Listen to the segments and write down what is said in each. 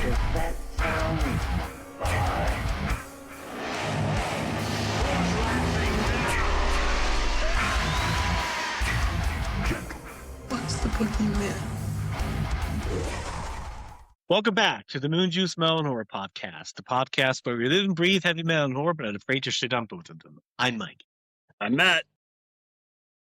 Does that sound fine? What's the boogeyman? Welcome back to the Moonjuice Metal and Horror Podcast, the podcast where we live and breathe heavy metal and horror, but are afraid to shit on both of them. I'm Mike. I'm Matt.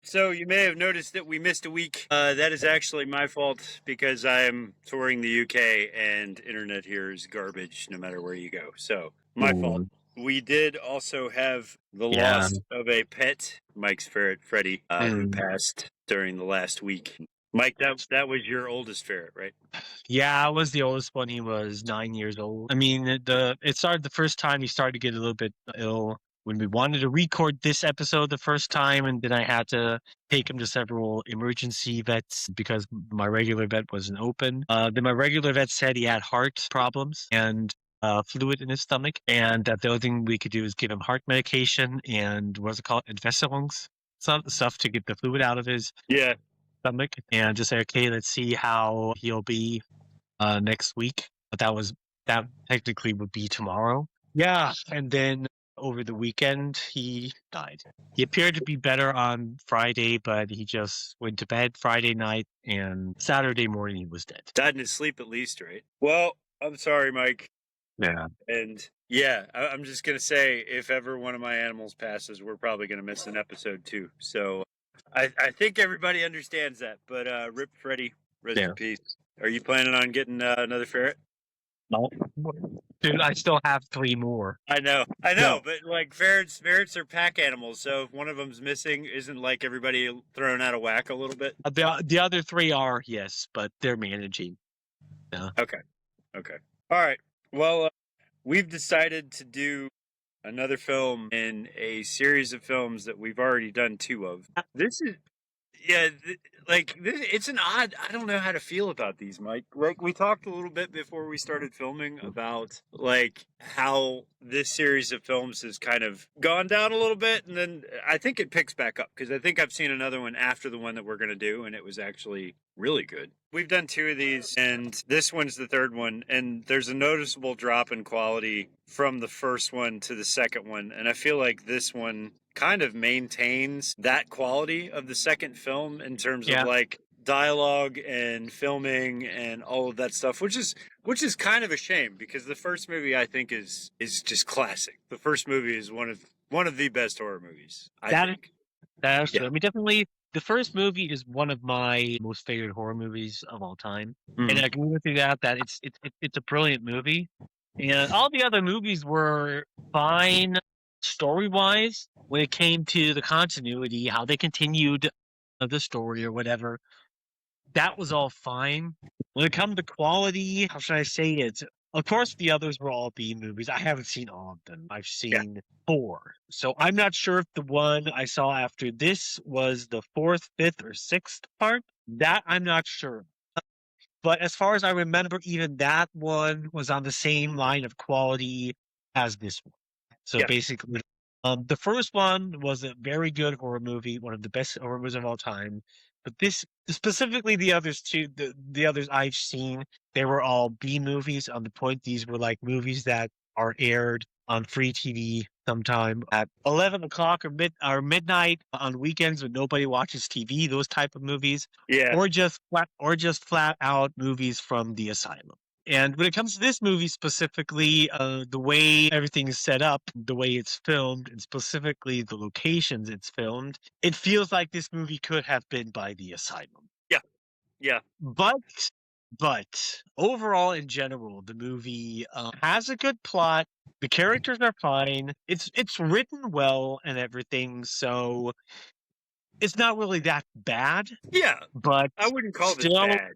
So you may have noticed that we missed a week. That is actually my fault because I am touring the UK and internet here is garbage no matter where you go. So my fault. We did also have the loss of a pet, Mike's ferret, Freddy, who passed during the last week. Mike, that was your oldest ferret, right? Yeah, I was the oldest one. He was 9 years old. I mean, it started the first time he started to get a little bit ill when we wanted to record this episode the first time, and then I had to take him to several emergency vets because my regular vet wasn't open. Then my regular vet said he had heart problems and fluid in his stomach, and that the only thing we could do is give him heart medication and what's it called, Entwässerungs, stuff to get the fluid out of his stomach, and just say, okay, let's see how he'll be next week. But that technically would be tomorrow. Yeah, and then over the weekend he died. He appeared to be better on Friday, but he just went to bed Friday night, and Saturday morning he was dead. Died in his sleep at least, right? Well, I'm sorry, Mike. Yeah. And yeah, I'm just going to say, if ever one of my animals passes, we're probably going to miss an episode too. So I think everybody understands that. But Rip Freddy, rest in peace. Are you planning on getting another ferret? No. Dude, I still have 3 more. I know, no. But like ferrets are pack animals. So if one of them's missing, isn't like everybody thrown out of whack a little bit? The other 3 are, yes, but they're managing. Yeah. Okay. All right. Well, we've decided to do another film in a series of films that we've already done 2 of. This is, it's an odd, I don't know how to feel about these, Mike. Like, we talked a little bit before we started filming about, like, how this series of films has kind of gone down a little bit, and then I think it picks back up, because I think I've seen another one after the one that we're going to do, and it was actually really good. We've done 2 of these, and this one's the 3rd one, and there's a noticeable drop in quality from the first one to the second one, and I feel like this one kind of maintains that quality of the second film in terms of like dialogue and filming and all of that stuff, which is kind of a shame because the first movie I think is just classic. The first movie is one of the best horror movies. I think. That's true. I mean, definitely the first movie is one of my most favorite horror movies of all time, and I agree with you that it's a brilliant movie, and all the other movies were fine story-wise when it came to the continuity, how they continued the story or whatever. That was all fine. When it comes to quality, how should I say it? Of course, the others were all B movies. I haven't seen all of them. I've seen 4. So I'm not sure if the one I saw after this was the 4th, 5th, or 6th part. That I'm not sure. But as far as I remember, even that one was on the same line of quality as this one. So basically, the first one was a very good horror movie, one of the best horror movies of all time. But this, specifically the others too, the others I've seen, they were all B movies. On the point, these were like movies that are aired on free TV sometime at 11 o'clock or midnight on weekends when nobody watches TV. Those type of movies, or just flat out movies from the asylum. And when it comes to this movie specifically, the way everything is set up, the way it's filmed, and specifically the locations it's filmed, it feels like this movie could have been by the asylum. Yeah. But overall, in general, the movie has a good plot. The characters are fine. It's written well and everything, so it's not really that bad. Yeah, but I wouldn't call it bad.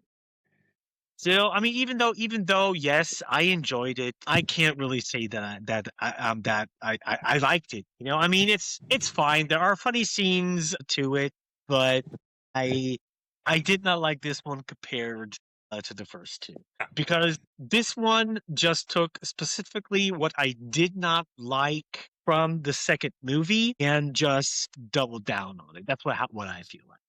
Still, I mean, even though, yes, I enjoyed it, I can't really say that I liked it. You know, I mean, it's fine. There are funny scenes to it, but I did not like this one compared to the first 2, because this one just took specifically what I did not like from the second movie and just doubled down on it. That's what I feel like.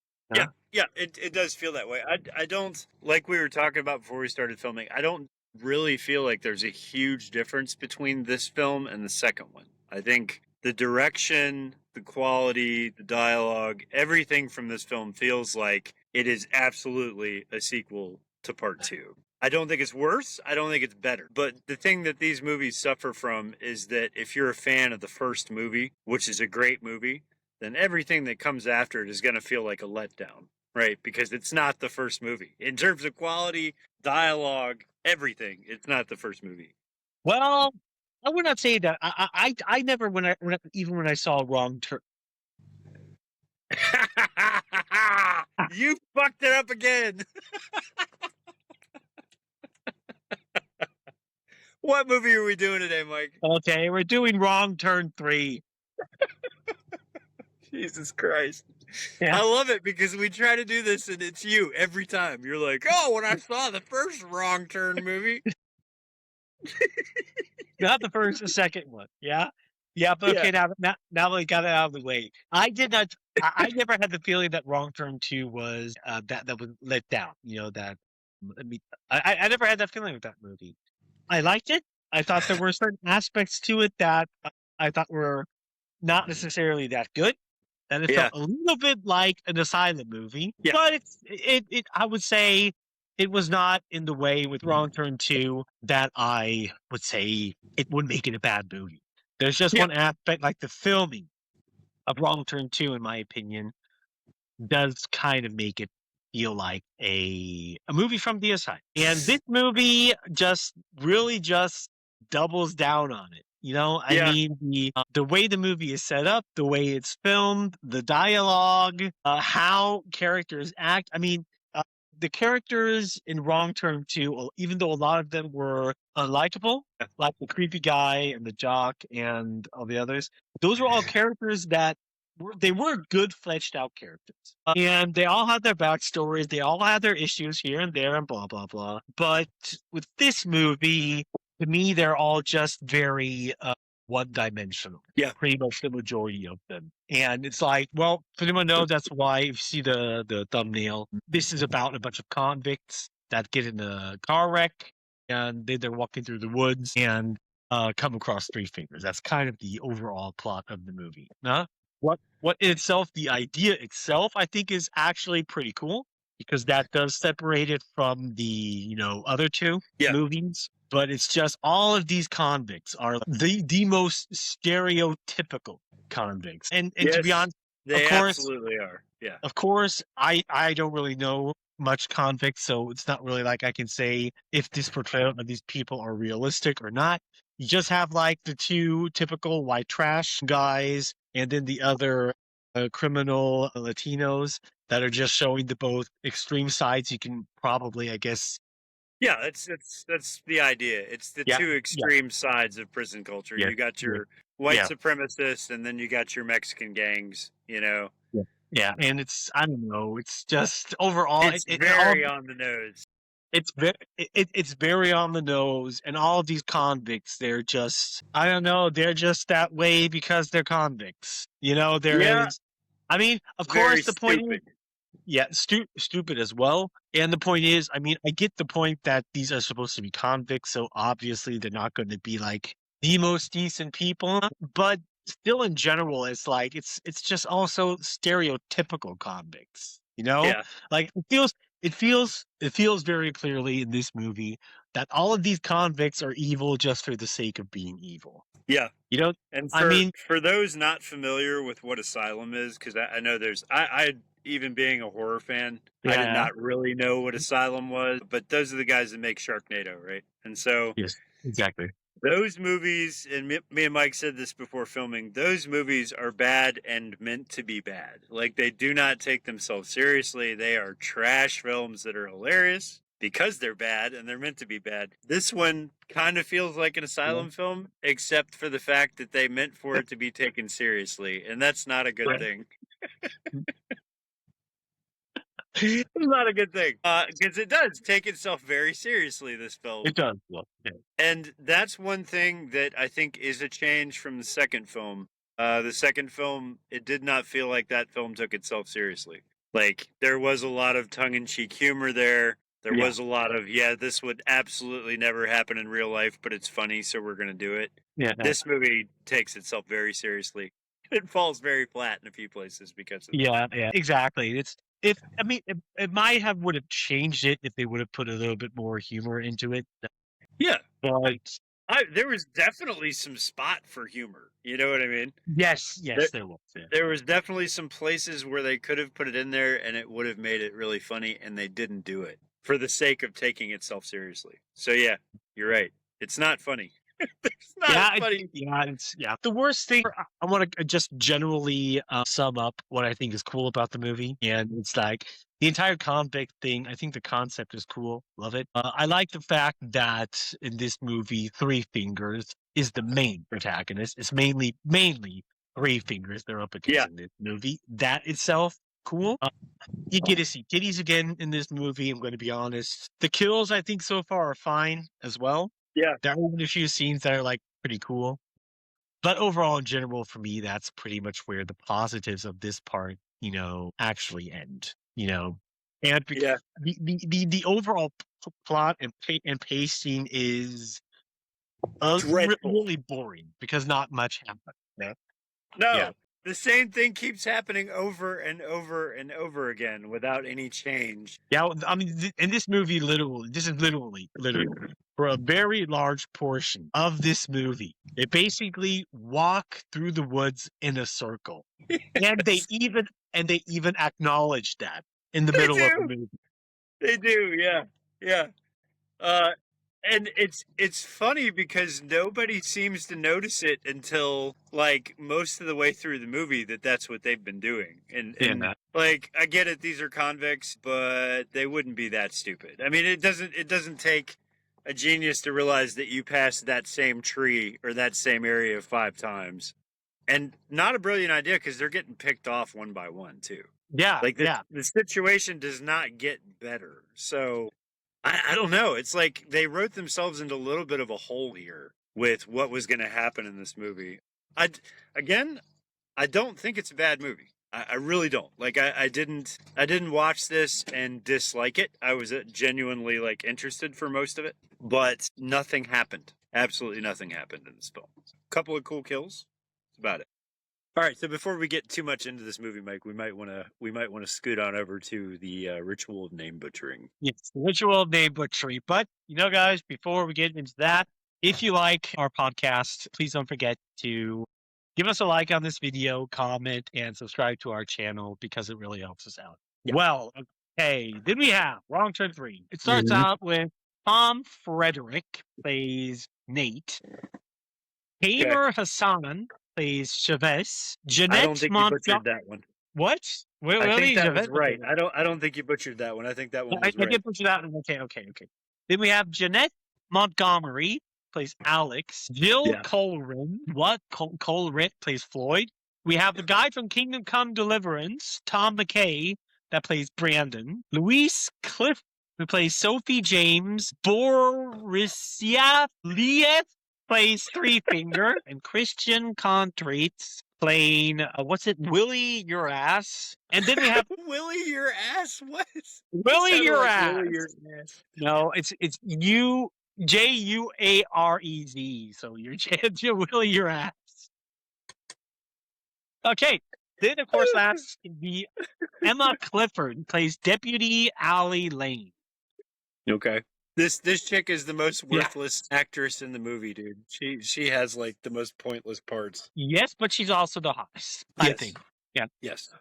Yeah, it does feel that way. I don't, like we were talking about before we started filming, I don't really feel like there's a huge difference between this film and the second one. I think the direction, the quality, the dialogue, everything from this film feels like it is absolutely a sequel to part two. I don't think it's worse. I don't think it's better. But the thing that these movies suffer from is that if you're a fan of the first movie, which is a great movie, then everything that comes after it is going to feel like a letdown, right? Because it's not the first movie. In terms of quality, dialogue, everything, it's not the first movie. Well, I would not say that. I never even when I saw Wrong Turn. You fucked it up again. What movie are we doing today, Mike? Okay, we're doing Wrong Turn 3. Jesus Christ. Yeah. I love it because we try to do this and it's you every time. You're like, oh, when I saw the first Wrong Turn movie. Not the first, the second one. Yeah. Yeah, but okay, now that we got it out of the way. I did not. I never had the feeling that Wrong Turn 2 was that was let down. You know that. I mean, I never had that feeling with that movie. I liked it. I thought there were certain aspects to it that I thought were not necessarily that good. And it felt a little bit like an Asylum movie. Yeah. But it I would say it was not in the way with Wrong Turn 2 that I would say it would make it a bad movie. There's just one aspect, like the filming of Wrong Turn 2, in my opinion, does kind of make it feel like a movie from the aside. And this movie just really just doubles down on it. You know, I mean, the way the movie is set up, the way it's filmed, the dialogue, how characters act. I mean, the characters in Wrong Turn 2, even though a lot of them were unlikable, like the creepy guy and the jock and all the others, those were all characters that were good fleshed out characters. And they all had their backstories, they all had their issues here and there and blah blah blah. But with this movie, to me, they're all just very one-dimensional. Yeah. Pretty much the majority of them. And it's like, well, for anyone knows, that's why if you see the thumbnail, this is about a bunch of convicts that get in a car wreck and they're walking through the woods and come across three fingers. That's kind of the overall plot of the movie. Huh? What in itself, the idea itself, I think is actually pretty cool because that does separate it from the, other two movies. But it's just all of these convicts are the most stereotypical convicts. And to be honest, they of course, absolutely are. Yeah. Of course, I don't really know much convicts, so it's not really like I can say if this portrayal of these people are realistic or not. You just have like the two typical white trash guys and then the other criminal Latinos that are just showing the both extreme sides. You can probably, I guess. Yeah, that's the idea. It's the two extreme sides of prison culture. You got your white supremacists, and then you got your Mexican gangs. Yeah, and I don't know. It's just overall, it's very on the nose. It's very on the nose, and all of these convicts, they're just, I don't know, they're just that way because they're convicts. I mean, of course, the point is, stupid as well. And the point is, I mean, I get the point that these are supposed to be convicts, so obviously they're not going to be like the most decent people, but still in general, it's like, it's just also stereotypical convicts, like it feels very clearly in this movie that all of these convicts are evil just for the sake of being evil. Yeah. And for those not familiar with what Asylum is, because I know I even being a horror fan, I did not really know what Asylum was, but those are the guys that make Sharknado, right? And so yes, exactly. Those movies, and me and Mike said this before filming, those movies are bad and meant to be bad. Like, they do not take themselves seriously. They are trash films that are hilarious because they're bad and they're meant to be bad. This one kind of feels like an Asylum film, except for the fact that they meant for it to be taken seriously, and that's not a good thing. It's not a good thing because it does take itself very seriously, this film. It does. And that's one thing that I think is a change from the second film. The second film, it did not feel like that film took itself seriously. Like, there was a lot of tongue-in-cheek humor there. There Yeah. was a lot of, this would absolutely never happen in real life, but it's funny, so we're going to do it. Yeah. This movie takes itself very seriously. It falls very flat in a few places because of Yeah, exactly. It might have would have changed it if they would have put a little bit more humor into it. Yeah. But There was definitely some spot for humor. You know what I mean? yes, There, there was. Yeah. there was definitely some places where they could have put it in there and it would have made it really funny, and they didn't do it for the sake of taking itself seriously. So yeah, you're right. It's not funny. It's not funny. The worst thing I want to just generally sum up what I think is cool about the movie, and it's like the entire convict thing. I think the concept is cool. Love it. I like the fact that in this movie, Three Fingers is the main protagonist. It's mainly Three Fingers they're up against in this movie. That itself, cool. You get to see titties again in this movie. I'm going to be honest. The kills I think so far are fine as well. Yeah. There are even a few scenes that are like pretty cool. But overall, in general, for me, that's pretty much where the positives of this part, actually end. And the overall plot and pacing is Dreadful. really boring because not much happens. No. Yeah. The same thing keeps happening over and over and over again without any change. Yeah, I mean, in this movie, this is literally, for a very large portion of this movie, they basically walk through the woods in a circle, and they even acknowledge that in the middle of the movie. They do, yeah. And it's funny because nobody seems to notice it until like most of the way through the movie that's what they've been doing. And like I get it, these are convicts, but they wouldn't be that stupid. I mean, it doesn't take a genius to realize that you passed that same tree or that same area 5 times. And not a brilliant idea because they're getting picked off one by one too. Yeah, Like the situation does not get better. So I don't know. It's like they wrote themselves into a little bit of a hole here with what was going to happen in this movie. I don't think it's a bad movie. I really don't. Like I didn't watch this and dislike it. I was genuinely like interested for most of it, but nothing happened. Absolutely nothing happened in this film. A couple of cool kills. That's about it. All right, so before we get too much into this movie, Mike, we might want to scoot on over to the ritual of name butchering. Yes, the ritual of name butchery. But guys, before we get into that, if you like our podcast, please don't forget to give us a like on this video, comment, and subscribe to our channel because it really helps us out. Yeah. Well, okay, then we have Wrong Turn 3. It starts out with Tom Frederick plays Nate. Tamer Hassan plays Chavez. Jeanette I don't think you butchered that one. What? I think that was right. I don't think you butchered that one. I think that one was right. I did butcher that one. Okay. Then we have Jeanette Montgomery plays Alex. Jill Colrin. Colrit plays Floyd. We have the guy from Kingdom Come Deliverance, Tom McKay, that plays Brandon. Louise Cliff, who plays Sophie James. Borisia Lief plays Three Finger. And Christian Contreats playing, Willie Your Ass. And then we have... Willie Your Ass? What? Willie Your Ass. Willie Your Ass. No, it's Juarez. So you're Willie Your Ass. Okay. Then, of course, last the Emma Clifford plays Deputy Allie Lane. Okay. This chick is the most worthless actress in the movie, dude. She has like the most pointless parts. Yes, but she's also the hottest, I think. Yeah. Yes.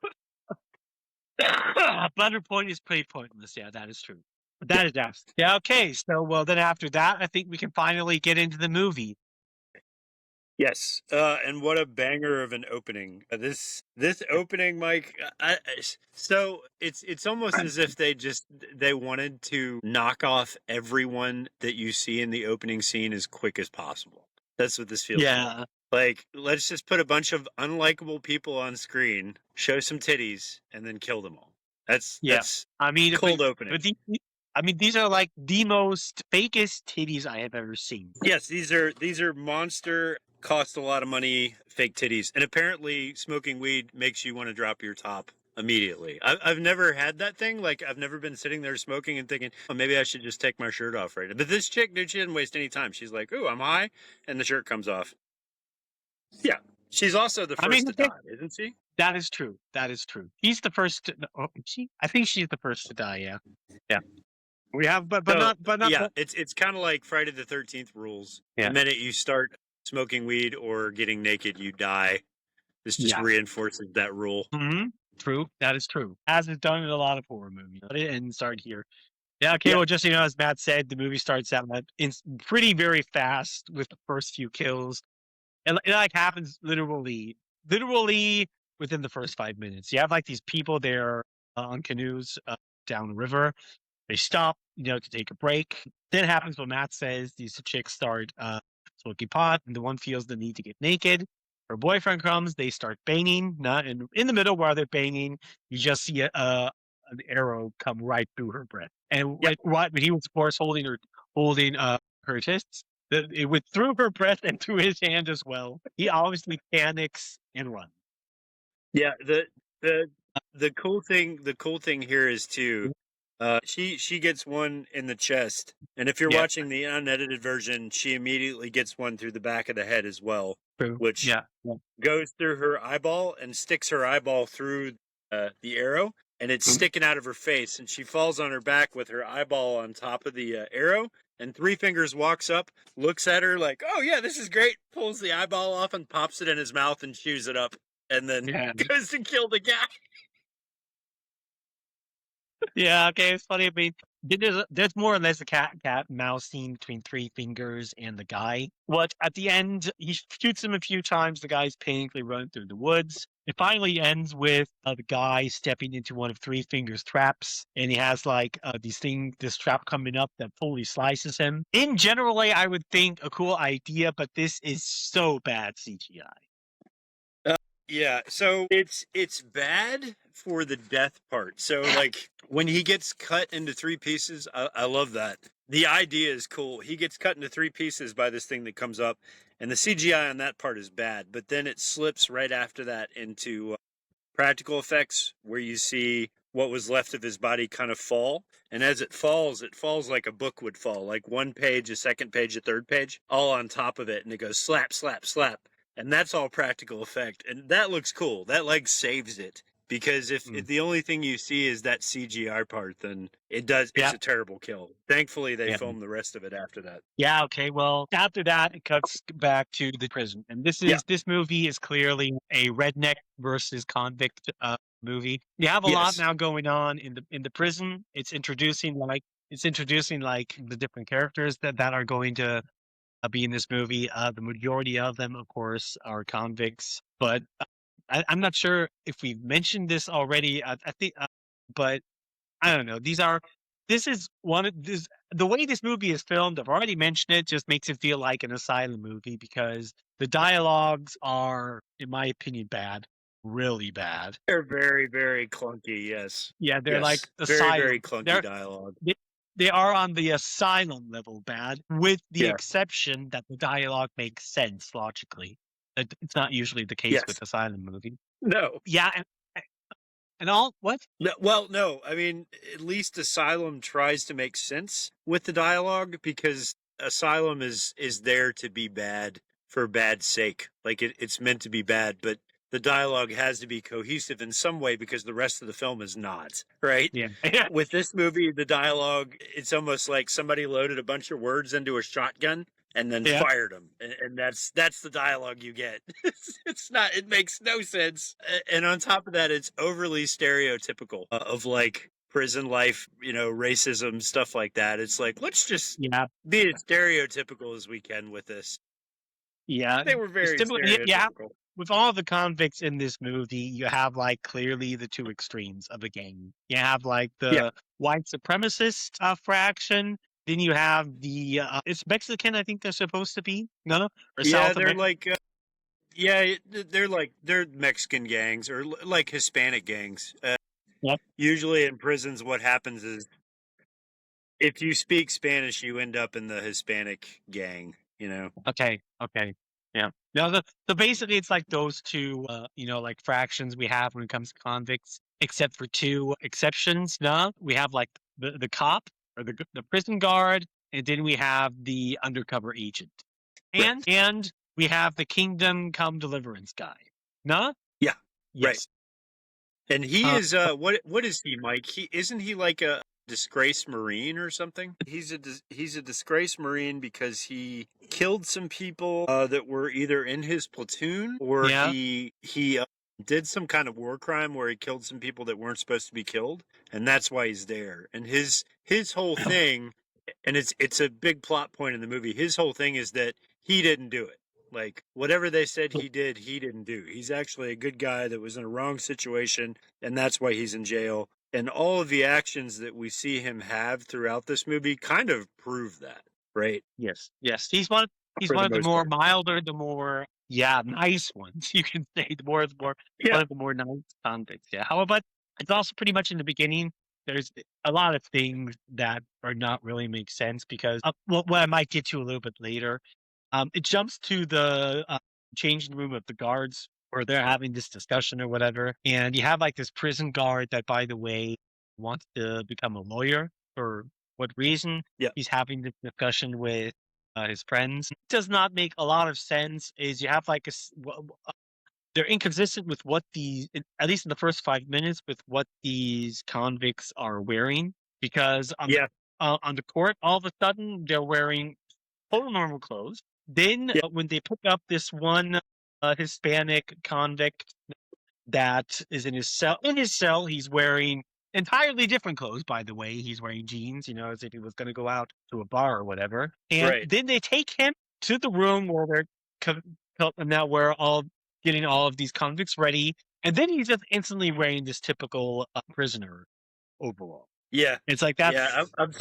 But her point is pretty pointless. Yeah, that is true. But that is absolutely. Yeah, okay. So, then after that, I think we can finally get into the movie. Yes, and what a banger of an opening! This opening, Mike. So it's almost as if they wanted to knock off everyone that you see in the opening scene as quick as possible. That's what this feels like. Like, let's just put a bunch of unlikable people on screen, show some titties, and then kill them all. That's cold opening. These are like the most fakest titties I have ever seen. Yes, these are monster. Cost a lot of money, fake titties. And apparently smoking weed makes you want to drop your top immediately. I've never had that thing. Like, I've never been sitting there smoking and thinking, oh, maybe I should just take my shirt off right now. But this chick, dude, she didn't waste any time. She's like, ooh, I'm high, and the shirt comes off. Yeah. She's also the I mean, first to die, isn't she? that is true. That is true. He's the first. Oh, is she? I think she's the first to die. Yeah, yeah. We have, but So, not. yeah, it's kind of like Friday the 13th rules. Yeah. The minute you start smoking weed or getting naked, you die. This just Yeah. reinforces that rule. Mm-hmm. True. That is true. As is done in a lot of horror movies. And start here. Yeah. Okay. Yeah. Well, just as Matt said, the movie starts out pretty very fast with the first few kills, and it like happens literally within the first 5 minutes. You have like these people there on canoes down the river. They stop, to take a break. Then happens what Matt says. These chicks start smoking pot, and the one feels the need to get naked. Her boyfriend comes. They start banging. Not in the middle while they're banging, you just see an arrow come right through her breast. And Yep. right when he was, of course, holding her tits, it went through her breast and through his hand as well. He obviously panics and runs. Yeah, the cool thing here is too, she gets one in the chest, and if you're Yeah. watching the unedited version, she immediately gets one through the back of the head as well, True. which Yeah. goes through her eyeball and sticks her eyeball through the arrow, and it's sticking out of her face, and she falls on her back with her eyeball on top of the arrow. And Three Fingers walks up, looks at her like, "Oh yeah, this is great." Pulls the eyeball off and pops it in his mouth and chews it up, and then Yeah. goes to kill the guy. Yeah, okay, it's funny. I mean, there's more or less a cat mouse scene between Three Fingers and the guy. What at the end, he shoots him a few times. The guy's painfully running through the woods. It finally ends with the guy stepping into one of Three Fingers' traps, and he has like this trap coming up that fully slices him. In generally, I would think a cool idea, but this is so bad CGI. Yeah, so it's bad for the death part. So like when he gets cut into three pieces, I love that. The idea is cool. He gets cut into three pieces by this thing that comes up, and the CGI on that part is bad. But then it slips right after that into practical effects, where you see what was left of his body kind of fall. And as it falls like a book would fall, like one page, a second page, a third page, all on top of it, and it goes slap, slap, slap. And that's all practical effect, and that looks cool. That like saves it, because if the only thing you see is that CGI part, then it's a terrible kill. Thankfully, they filmed the rest of it after that. Yeah. Okay. Well, after that, it cuts back to the prison, and this movie is clearly a redneck versus convict movie. You have a lot now going on in the prison. It's introducing like the different characters that are going to be in this movie. The majority of them, of course, are convicts, but I'm not sure if we've mentioned this already. I think, but I don't know. This is the way this movie is filmed. I've already mentioned it. Just makes it feel like an asylum movie because the dialogues are, in my opinion, bad, really bad. They're very, very clunky. Yes. Yeah, they're like very, very clunky dialogue. They are on the asylum level bad, with the exception that the dialogue makes sense logically. It's not usually the case with asylum movies. No. Yeah, and all what? No, well, no. I mean, at least Asylum tries to make sense with the dialogue, because Asylum is there to be bad for bad sake. Like it's meant to be bad, but the dialogue has to be cohesive in some way because the rest of the film is not, right? Yeah. With this movie, the dialogue, it's almost like somebody loaded a bunch of words into a shotgun and then fired them. And that's the dialogue you get. It makes no sense. And on top of that, it's overly stereotypical of like prison life, racism, stuff like that. It's like, let's just be as stereotypical as we can with this. Yeah. They were very stereotypical. Yeah. With all the convicts in this movie, you have like clearly the two extremes of a gang. You have like the white supremacist fraction. Then you have the it's Mexican. I think they're supposed to be or South they're like they're Mexican gangs or like Hispanic gangs. Usually in prisons, what happens is if you speak Spanish, you end up in the Hispanic gang. Okay. Yeah. No, so basically it's like those two, like fractions we have when it comes to convicts. except for two exceptions. No, we have like the cop or the prison guard, and then we have the undercover agent, Right. and we have the Kingdom Come Deliverance guy. No, Yeah. Right. yes, And he is what is he, Mike? He isn't he like a disgraced Marine or something? He's a disgraced Marine because he killed some people that were either in his platoon or Yeah. he did some kind of war crime where he killed some people that weren't supposed to be killed, and that's why he's there. And his whole thing, and it's a big plot point in the movie. His whole thing is that he didn't do it. Like, whatever they said he did, he didn't do. He's actually a good guy that was in a wrong situation, and that's why he's in jail. And all of the actions that we see him have throughout this movie kind of prove that, right? Yes, yes. He's one For of the the most more part. milder, the more nice ones. You can say one Yeah. of the more nice convicts. Yeah. However, it's also pretty much in the beginning. There's a lot of things that are not really make sense because what I might get to a little bit later. It jumps to the changing room of the guards where they're having this discussion or whatever, and you have like this prison guard that, by the way, wants to become a lawyer. For what reason? Yeah. He's having this discussion with his friends. It does not make a lot of sense. Is you have like they're inconsistent with what at least in the first 5 minutes, with what these convicts are wearing, because on the court, all of a sudden they're wearing total normal clothes. Then when they pick up this one Hispanic convict that is in his cell, he's wearing entirely different clothes. By the way, he's wearing jeans, as if he was going to go out to a bar or whatever. And then they take him to the room where now we're all getting all of these convicts ready, and then he's just instantly wearing this typical prisoner overall. Yeah, it's like that's I'm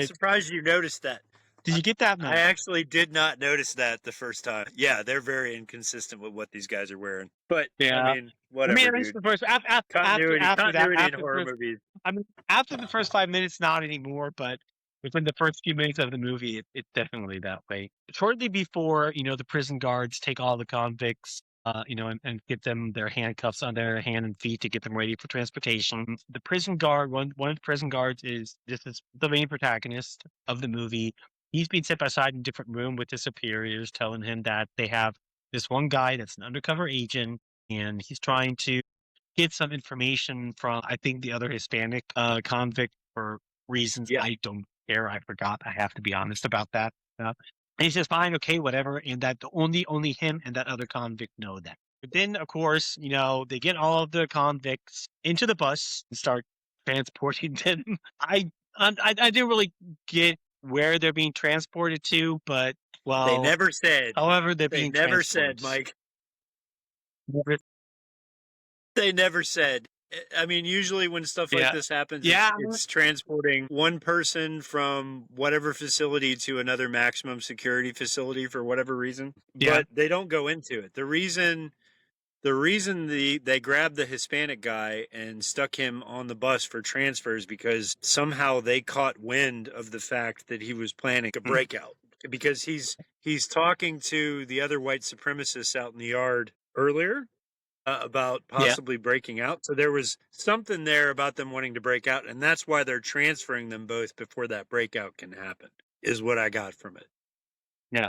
surprised you noticed that. Did you get that? No. I actually did not notice that the first time. Yeah, they're very inconsistent with what these guys are wearing. But I mean, whatever. Dude. The first continuity after in horror movies. I mean, after the first 5 minutes, not anymore. But within the first few minutes of the movie, it's definitely that way. Shortly before, the prison guards take all the convicts, and get them their handcuffs on their hand and feet to get them ready for transportation. The prison guard, one of the prison guards, is the main protagonist of the movie. He's being set aside in a different room with his superiors, telling him that they have this one guy that's an undercover agent, and he's trying to get some information from, I think, the other Hispanic convict for reasons I don't care. I forgot. I have to be honest about that. And he says, fine, okay, whatever. And that only him and that other convict know that. But then, of course, they get all of the convicts into the bus and start transporting them. I didn't really get where they're being transported to, but they never said. However, they never said, Mike. They never said. I mean, usually when stuff like this happens, it's transporting one person from whatever facility to another maximum security facility for whatever reason. But they don't go into it. The reason they grabbed the Hispanic guy and stuck him on the bus for transfers because somehow they caught wind of the fact that he was planning a breakout. Because he's talking to the other white supremacists out in the yard earlier about possibly breaking out. So there was something there about them wanting to break out, and that's why they're transferring them both before that breakout can happen, is what I got from it.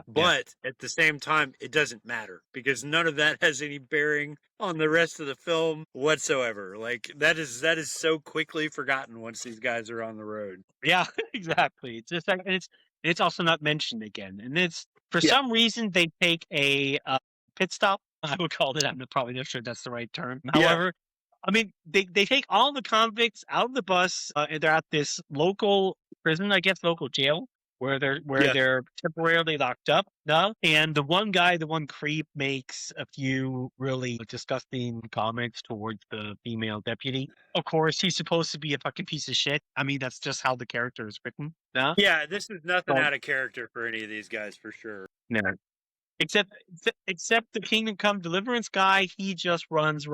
But at the same time, it doesn't matter because none of that has any bearing on the rest of the film whatsoever. Like that is so quickly forgotten once these guys are on the road. Yeah, exactly. It's just like, and it's also not mentioned again. And it's for some reason they take a pit stop. I would call it. I'm probably not sure that's the right term. However, I mean, they take all the convicts out of the bus, and they're at this local prison, I guess, local jail, where they're temporarily locked up. No, and the one creep makes a few really disgusting comments towards the female deputy. Of course, he's supposed to be a fucking piece of shit. I mean, that's just how the character is written. No? Yeah, this is nothing out of character for any of these guys, for sure. No. Except the Kingdom Come Deliverance guy, he just walks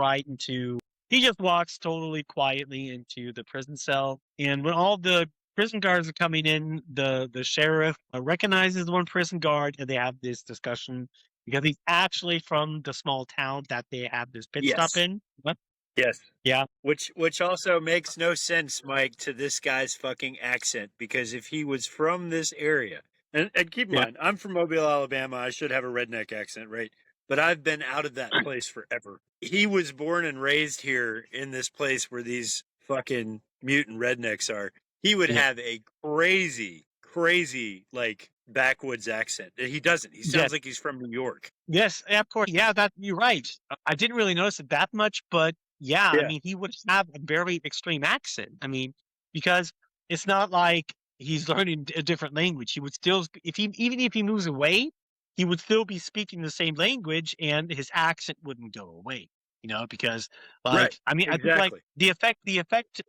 totally quietly into the prison cell. And when all the prison guards are coming in, the sheriff recognizes one prison guard, and they have this discussion because he's actually from the small town that they have this pit stop in. What? Yes. Yeah. Which also makes no sense, Mike, to this guy's fucking accent, because if he was from this area, and keep in Yeah. mind, I'm from Mobile, Alabama. I should have a redneck accent, right? But I've been out of that place forever. He was born and raised here in this place where these fucking mutant rednecks are. He would Yeah. have a crazy, crazy, like, backwoods accent. He doesn't. He sounds Yes. like he's from New York. Yes, yeah, of course. Yeah, that you're right. I didn't really notice it that much, but yeah, I Yeah. mean, he would have a very extreme accent. I mean, because it's not like he's learning a different language. He would still, if he even if he moves away, he would still be speaking the same language, and his accent wouldn't go away. Because Right. I mean, I think like Exactly. the effect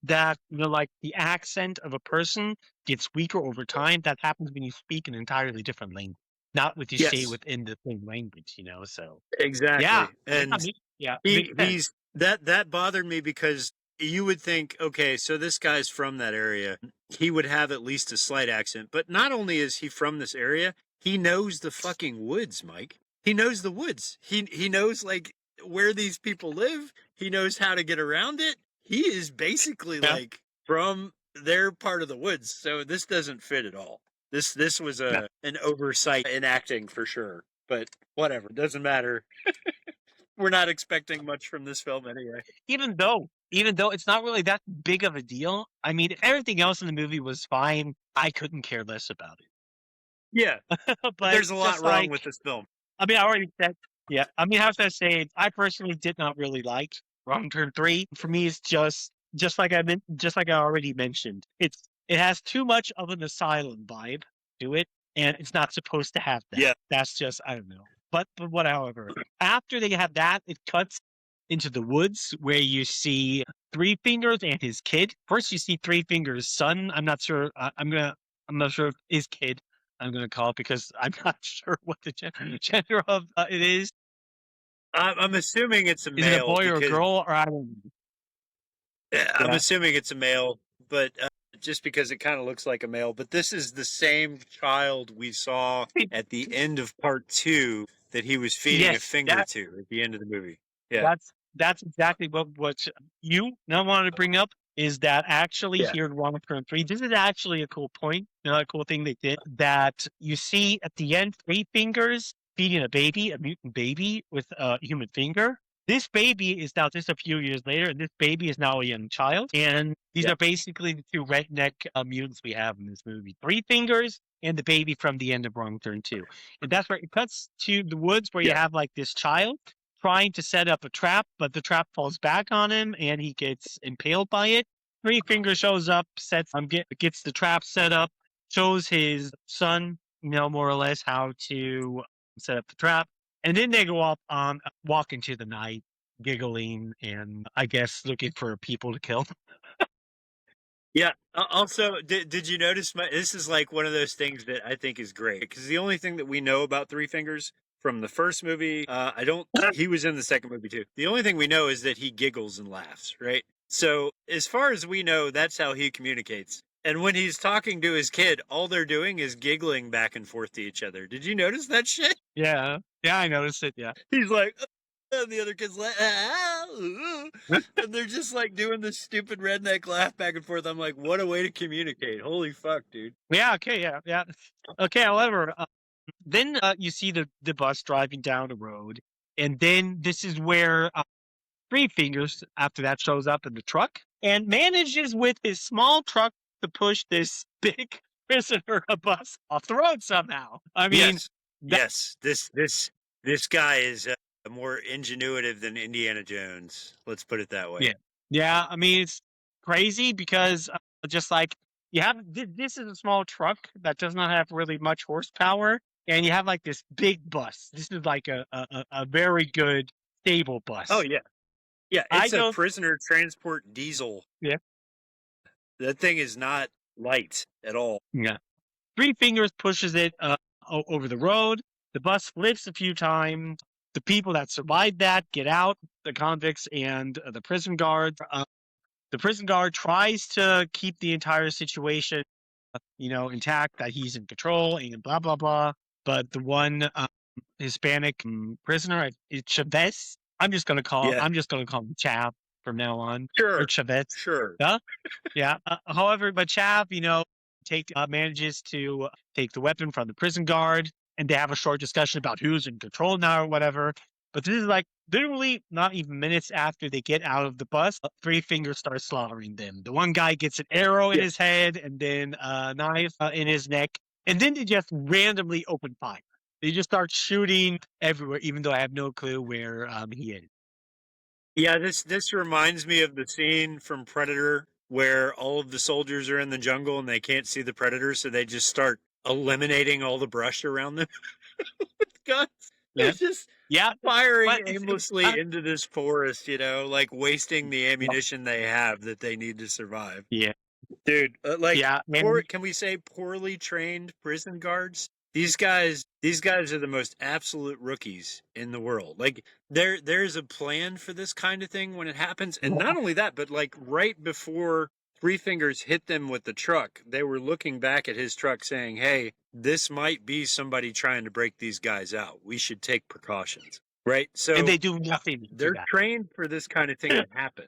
that like the accent of a person gets weaker over time. That happens when you speak an entirely different language, not with you stay Yes. within the same language. So yeah, Exactly. yeah, And yeah, makes sense. he's that bothered me because you would think, okay, so this guy's from that area. He would have at least a slight accent. But not only is he from this area, he knows the fucking woods, Mike. He knows the woods. He knows like where these people live. He knows how to get around it. He is basically Yeah, like from their part of the woods. So this doesn't fit at all. This was yeah. an oversight in acting for sure. But whatever, doesn't matter. We're not expecting much from this film anyway. Even though it's not really that big of a deal. I mean, if everything else in the movie was fine, I couldn't care less about Yeah, it. But there's a lot just wrong like, with this film. I mean, I already said, yeah. I mean, how should I say? I personally did not really like Wrong Turn 3. For me, it's just like I already mentioned. It has too much of an asylum vibe to it, and it's not supposed to have that. Yeah, That's just, I don't know. But what, however, after they have that, it cuts into the woods where you see Three Fingers and his kid. First, you see Three Fingers' son. I'm not sure. I'm not sure if his kid. I'm gonna call it because I'm not sure what the gender of it is. I'm assuming it's a Is it a male boy or a because girl? Or I don't know. I'm Yeah. assuming it's a male, but just because it kind of looks like a male. But this is the same child we saw at the end of part 2 that he was feeding a Yes, finger to at the end of the movie. Yeah, that's exactly what you now wanted to bring up is that actually yeah, here in Wrong Turn 3, this is actually a cool point, a cool thing they did, that you see at the end Three Fingers feeding a baby, a mutant baby with a human finger. This baby is now just a few years later, and this baby is now a young child. And these yeah, are basically the two redneck mutants we have in this movie: Three Fingers and the baby from the end of Wrong Turn 2. And that's where it cuts to the woods where you yeah. have like this child trying to set up a trap, but the trap falls back on him and he gets impaled by it. Three Fingers shows up, gets the trap set up, shows his son, more or less how to set up the trap. And then they go up on walk into the night, giggling and I guess looking for people to kill. Yeah. Also, did you notice this is like one of those things that I think is great because the only thing that we know about Three Fingers from the first movie, I don't. He was in the second movie too. The only thing we know is that he giggles and laughs, right? So as far as we know, that's how he communicates. And when he's talking to his kid, all they're doing is giggling back and forth to each other. Did you notice that shit? Yeah. Yeah, I noticed it. Yeah. He's like, and the other kid's like, and they're just like doing this stupid redneck laugh back and forth. I'm like, what a way to communicate. Holy fuck, dude. Yeah. Okay. Yeah. Yeah. Okay. However, then you see the bus driving down the road, and then this is where Three Fingers after that shows up in the truck and manages with his small truck to push this big prisoner bus off the road somehow. I mean, Yes. that, Yes. This guy is more ingenuitive than Indiana Jones. Let's put it that way. yeah, yeah. I mean, it's crazy because just like you have this is a small truck that does not have really much horsepower, and you have like this big bus. This is like a very good stable bus. Oh yeah. Yeah, I it's a don't. prisoner transport diesel. Yeah. That thing is not light at all. Yeah. Three Fingers pushes it over the road. The bus flips a few times. The people that survived that get out, the convicts and the prison guards. The prison guard tries to keep the entire situation, intact, that he's in control and blah, blah, blah. But the one Hispanic prisoner, it's Chavez, I'm just gonna call Yeah. him Chav from now on, or Sure. Chavez. Sure. Huh? Yeah. However, but Chav, manages to take the weapon from the prison guard, and they have a short discussion about who's in control now or whatever. But this is like literally not even minutes after they get out of the bus, Three Fingers starts slaughtering them. The one guy gets an arrow in Yeah. his head and then a knife in his neck, and then they just randomly open fire. They just start shooting everywhere, even though I have no clue where he is. Yeah, this reminds me of the scene from Predator where all of the soldiers are in the jungle and they can't see the predators, so they just start eliminating all the brush around them with guns. They're Yeah. just Yeah. firing But aimlessly into this forest, like wasting the ammunition they have that they need to survive. Yeah. Dude, Yeah. can we say poorly trained prison guards? These guys are the most absolute rookies in the world. Like there's a plan for this kind of thing when it happens, and not only that, but like right before Three Fingers hit them with the truck, they were looking back at his truck saying, "Hey, this might be somebody trying to break these guys out. We should take precautions." Right? So and they do nothing. they're trained for this kind of thing to happen.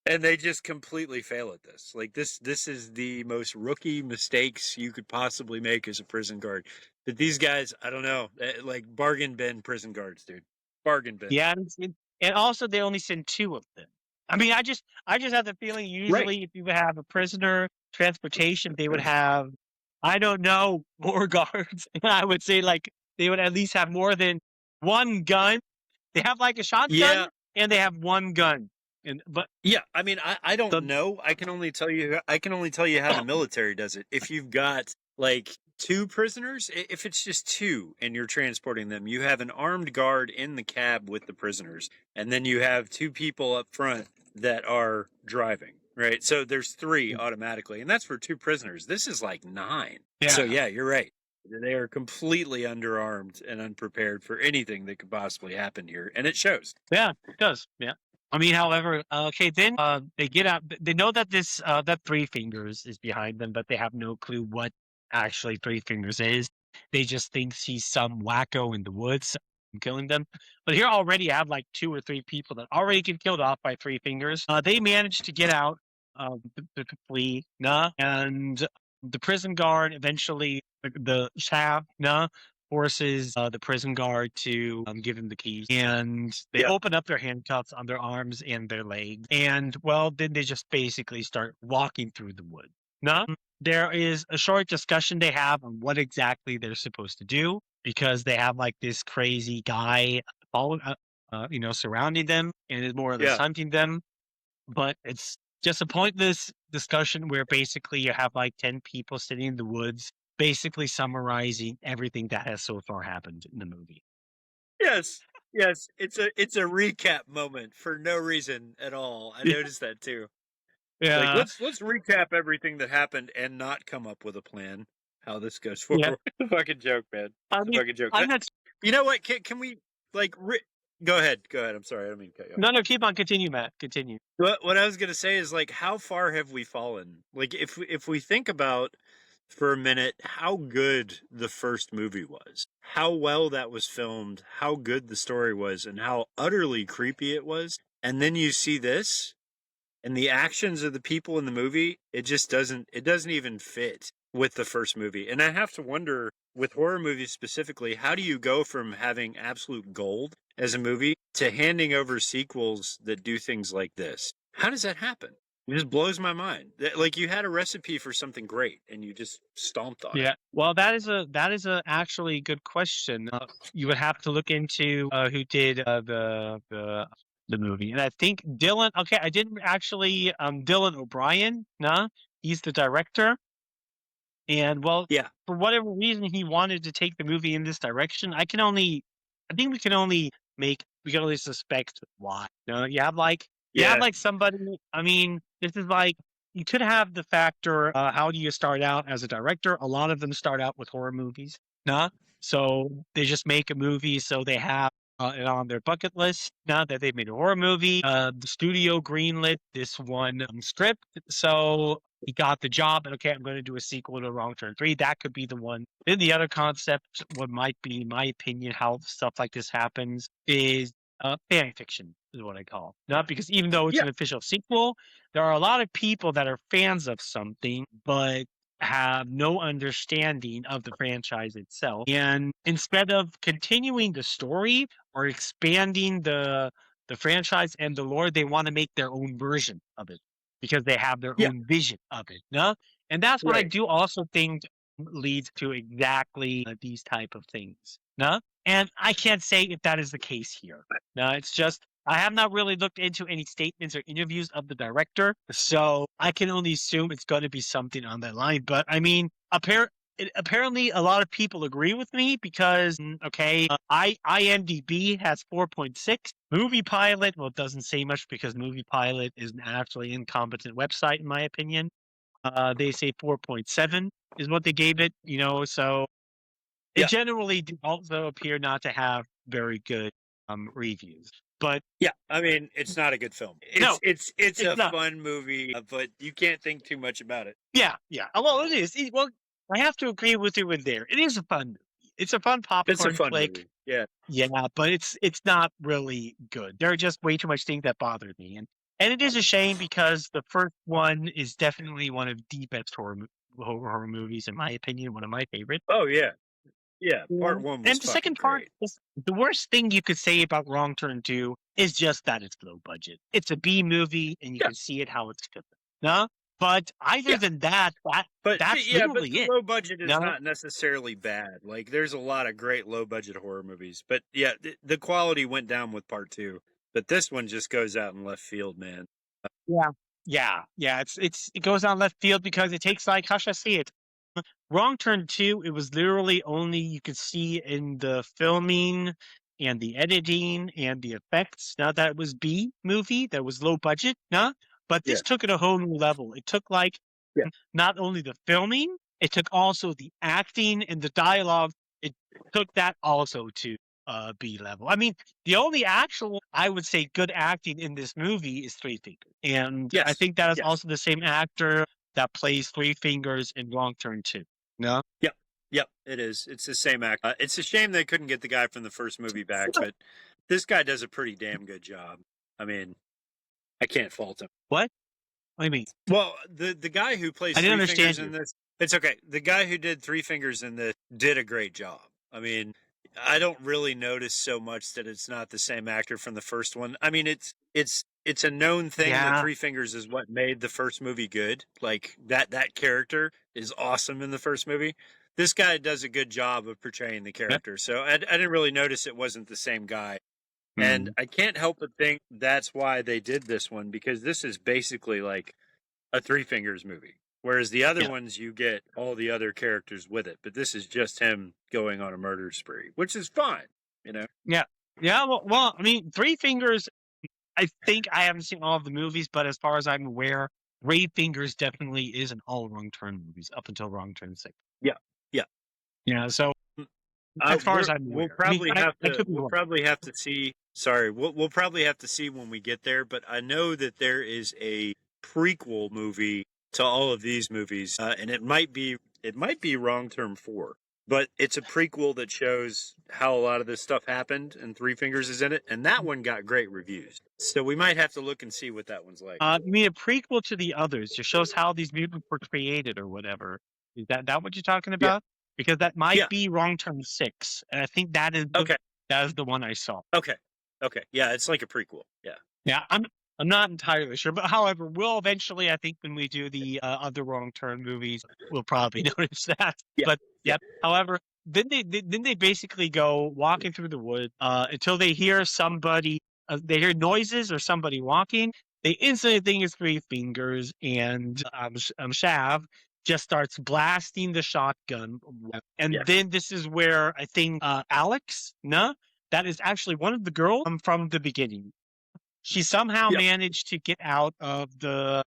And they just completely fail at this. Like this is the most rookie mistakes you could possibly make as a prison guard. But these guys, I don't know, like bargain bin prison guards, dude. Bargain bin. Yeah, and also they only send 2 of them. I mean, I just have the feeling usually if you would have a prisoner transportation, they would have, I don't know, more guards. I would say like they would at least have more than one gun. They have like a shotgun and they have one gun. Yeah, I mean, I don't know. I can only tell you how the military does it. If you've got like 2 prisoners, if it's just 2 and you're transporting them, you have an armed guard in the cab with the prisoners, and then you have 2 people up front that are driving, right? So there's 3 automatically, and that's for 2 prisoners. This is like 9. Yeah. So yeah, you're right. They are completely underarmed and unprepared for anything that could possibly happen here, and it shows. Yeah, it does. Yeah. I mean, however, okay, then they get out. They know that that Three Fingers is behind them, but they have no clue what actually Three Fingers is. They just think he's some wacko in the woods killing them. But here already I have like 2 or 3 people that already get killed off by Three Fingers. They manage to get out to flee, and the prison guard eventually the Shav, forces the prison guard to give him the keys, and they open up their handcuffs on their arms and their legs, and well, then they just basically start walking through the woods. There is a short discussion they have on what exactly they're supposed to do, because they have like this crazy guy following, surrounding them and is more or less hunting them. But it's just a pointless discussion where basically you have like 10 people sitting in the woods, basically summarizing everything that has so far happened in the movie. Yes. It's a recap moment for no reason at all. I noticed that too. Yeah. Like, let's recap everything that happened and not come up with a plan how this goes forward. Yeah. It's a fucking joke, man. It's a fucking joke. I'm not... You know what? Can we like go ahead? I'm sorry, I don't mean to cut you off. No, keep on. Continue, Matt. Continue. What I was gonna say is like, how far have we fallen? Like, if we think about for a minute how good the first movie was, how well that was filmed, how good the story was, and how utterly creepy it was, and then you see this, and the actions of the people in the movie, it doesn't even fit with the first movie. And I have to wonder, with horror movies specifically, how do you go from having absolute gold as a movie to handing over sequels that do things like this? How does that happen? It just blows my mind. Like, you had a recipe for something great and you just stomped on it. Yeah. Well, that is a actually good question. You would have to look into who did the movie, and I think Dylan. Okay, I didn't actually. Dylan O'Brien. He's the director. And well, for whatever reason he wanted to take the movie in this direction, I think we can only suspect why. You have like somebody. I mean, this is like, you could have the factor. How do you start out as a director? A lot of them start out with horror movies. So they just make a movie, so they have it on their bucket list. Now that they've made a horror movie, the studio greenlit this one script. So he got the job, and okay, I'm going to do a sequel to Wrong Turn 3. That could be the one. Then the other concept, what might be, in my opinion, how stuff like this happens is fan fiction is what I call. Not because even though it's an official sequel, there are a lot of people that are fans of something, but have no understanding of the franchise itself. And instead of continuing the story or expanding the franchise and the lore, they want to make their own version of it because they have their own vision of it. No? And that's what I do also think leads to exactly these type of things. No? And I can't say if that is the case here. No, it's just I have not really looked into any statements or interviews of the director, so I can only assume it's going to be something on that line. But I mean, apparently a lot of people agree with me because IMDb has 4.6. Movie Pilot, well, it doesn't say much because Movie Pilot is an actually incompetent website in my opinion. They say 4.7 is what they gave it, so it generally also appear not to have very good reviews. But I mean, it's not a good film. It's a fun movie, but you can't think too much about it. Yeah. Well, it is. Well, I have to agree with you in there. It is a fun movie. It's a fun popcorn flick. Movie. Yeah, but it's not really good. There are just way too much things that bothered me, and it is a shame because the first one is definitely one of the best horror movies in my opinion. One of my favorites. Oh yeah. Yeah, part 1 was and the second part, the worst thing you could say about Wrong Turn 2 is just that it's low budget. It's a B movie, and you can see it how it's filmed. No, but other than that, that's literally it. Low budget is not necessarily bad. Like, there's a lot of great low budget horror movies, but yeah, the quality went down with part 2. But this one just goes out in left field, man. Yeah. It goes out left field because it takes like how should I see it? Wrong Turn 2, it was literally only you could see in the filming and the editing and the effects. Now that was B movie, that was low budget, but this took it a whole new level. It took not only the filming, it took also the acting and the dialogue. It took that also to B level. I mean, the only actual, I would say, good acting in this movie is Three Fingers. And I think that is also the same actor that plays Three Fingers in Wrong Turn 2. No? Yep, it is. It's the same actor. It's a shame they couldn't get the guy from the first movie back, but this guy does a pretty damn good job. I mean, I can't fault him. What? What do you mean? Well, the guy who plays I didn't Three understand Fingers in this, it's okay. The guy who did Three Fingers in this did a great job. I mean, I don't really notice so much that it's not the same actor from the first one. I mean, it's a known thing that Three Fingers is what made the first movie good. Like that character is awesome in the first movie. This guy does a good job of portraying the character. So I didn't really notice it wasn't the same guy. And I can't help but think that's why they did this one, because this is basically like a Three Fingers movie. Whereas the other ones, you get all the other characters with it. But this is just him going on a murder spree, which is fine, Yeah. Well, I mean, Three Fingers, I think I haven't seen all of the movies, but as far as I'm aware, Three Fingers definitely is in all Wrong Turn movies up until Wrong Turn 6. Yeah, so as far as I'm aware, we'll probably have to see. Sorry, we'll probably have to see when we get there. But I know that there is a prequel movie to all of these movies, and it might be Wrong Turn 4. But it's a prequel that shows how a lot of this stuff happened, and Three Fingers is in it, and that one got great reviews. So we might have to look and see what that one's like. You mean a prequel to the others? It shows how these mutants were created or whatever. Is that what you're talking about? Because that might be Wrong Turn 6, and I think that is that is the one I saw. Okay, yeah, it's like a prequel. Yeah, I'm not entirely sure, but however, we'll eventually, I think, when we do the other Wrong Turn movies, we'll probably notice that. But however, then they basically go walking through the woods until they hear somebody. They hear noises or somebody walking. They instantly think it's Three Fingers, and Shav just starts blasting the shotgun. And then this is where I think Alex, that is actually one of the girls from the beginning. She somehow managed to get out of the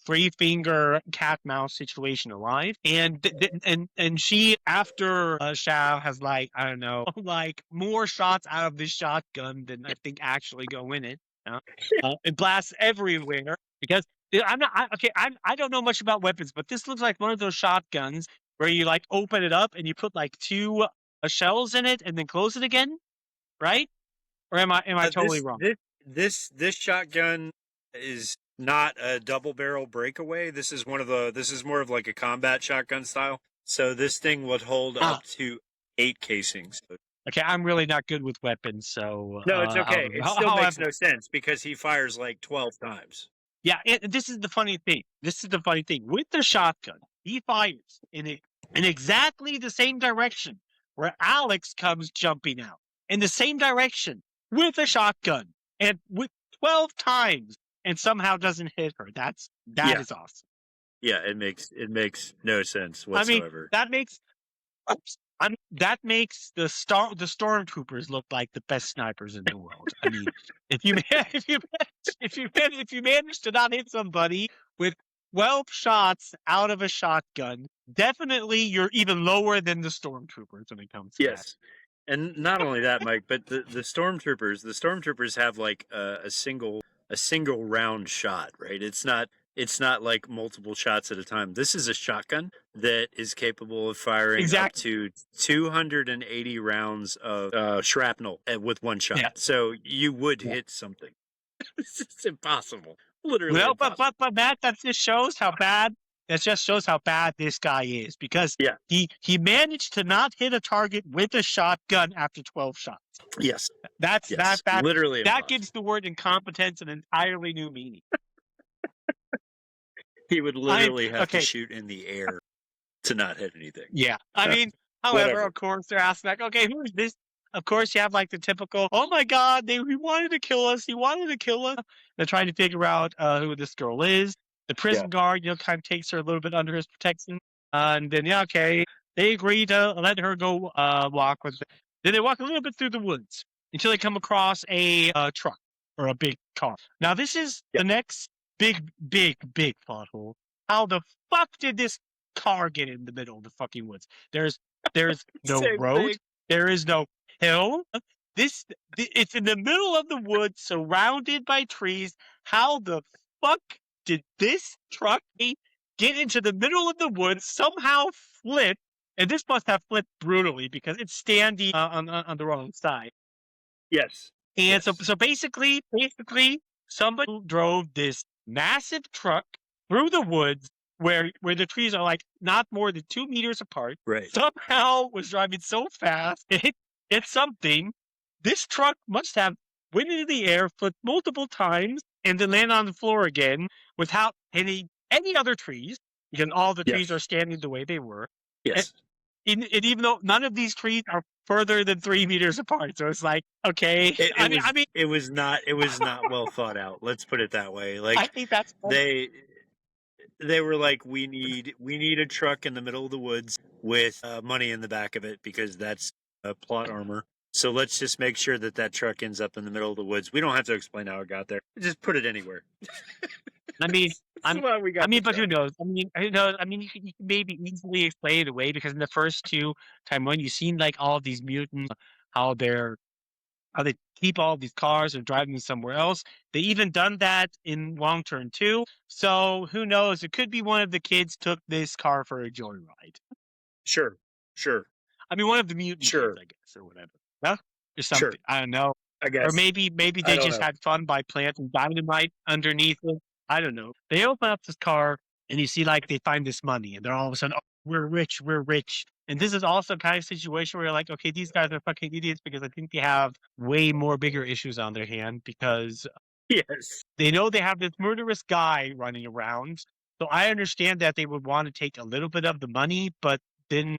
Three Finger cat mouse situation alive, and she, after Shav has more shots out of this shotgun than I think actually go in it. It blasts everywhere because Yeah, I'm not okay. I don't know much about weapons, but this looks like one of those shotguns where you like open it up and you put like two shells in it and then close it again, right? Or am I totally This wrong? this shotgun is not a double barrel breakaway. This is this is more of like a combat shotgun style. So this thing would hold Ah, up to 8 casings. okay. I'm really not good with weapons, so No, it's okay. It still makes however, no sense because he fires like 12 times. yeah. This is the funny thing. This is the funny thing with the shotgun. He fires in exactly the same direction where Alex comes jumping out in the same direction with a shotgun and with 12 times and somehow doesn't hit her. That Yeah. is awesome. Yeah, it makes no sense I mean, whatsoever. that makes that makes the stormtroopers look like the best snipers in the world. I mean, if you if you manage to not hit somebody with 12 shots out of a shotgun, definitely you're even lower than the stormtroopers when it comes to that. Yes. And not only that, Mike, but the stormtroopers have like a single round shot, right? It's not like multiple shots at a time. This is a shotgun that is capable of firing up to 280 rounds of shrapnel with one shot. Yeah. So you would hit something. It's impossible. Literally Well, impossible. but Matt, that just shows how bad. That just shows how bad this guy is because Yeah. he managed to not hit a target with a shotgun after 12 shots. Yes. That's Yes. that Literally that impossible. gives the word incompetence an entirely new meaning. He would literally have okay. to shoot in the air to not hit anything. Yeah. I mean, however, Whatever. of course, they're asking like, okay, who is this? Of course, you have like the typical, oh my God, he wanted to kill us. He wanted to kill us. They're trying to figure out who this girl is. The prison guard, kind of takes her a little bit under his protection. And then, yeah, okay, they agree to let her go walk with them. Then they walk a little bit through the woods until they come across a truck or a big car. Now, this is the next big plot hole. How the fuck did this car get in the middle of the fucking woods? There's no Same road. thing. There is no hill. It's in the middle of the woods, surrounded by trees. How the fuck did this truck get into the middle of the woods? Somehow flip, and this must have flipped brutally because it's standing on the wrong side. Yes. And so basically, somebody drove this massive truck through the woods where the trees are like not more than 2 meters apart. Right. Somehow was driving so fast, it hit something. This truck must have went into the air, flipped multiple times, and then landed on the floor again without any other trees. Because all the trees are standing the way they were. Yes. And even though none of these trees are further than 3 meters apart, so it's like, okay. It was not well thought out. Let's put it that way. Like I think that's they were like, we need a truck in the middle of the woods with money in the back of it because that's plot armor. So let's just make sure that truck ends up in the middle of the woods. We don't have to explain how it got there. Just put it anywhere. I mean, but who truck. knows? Who knows? You can maybe easily explain it away because in the first two time when you've seen like all of these mutants, how they keep all these cars or driving them somewhere else. They even done that in Long Term too. So who knows? It could be one of the kids took this car for a joyride. Sure. One of the mutant kids, I guess, or whatever. Yeah, or something. Sure. I don't know. I guess. Or maybe they just had fun by planting dynamite underneath it. I don't know. They open up this car and you see like they find this money and they're all of a sudden, oh, we're rich. And this is also kind of situation where you're like, okay, these guys are fucking idiots because I think they have way more bigger issues on their hand because they know they have this murderous guy running around. So I understand that they would want to take a little bit of the money, but then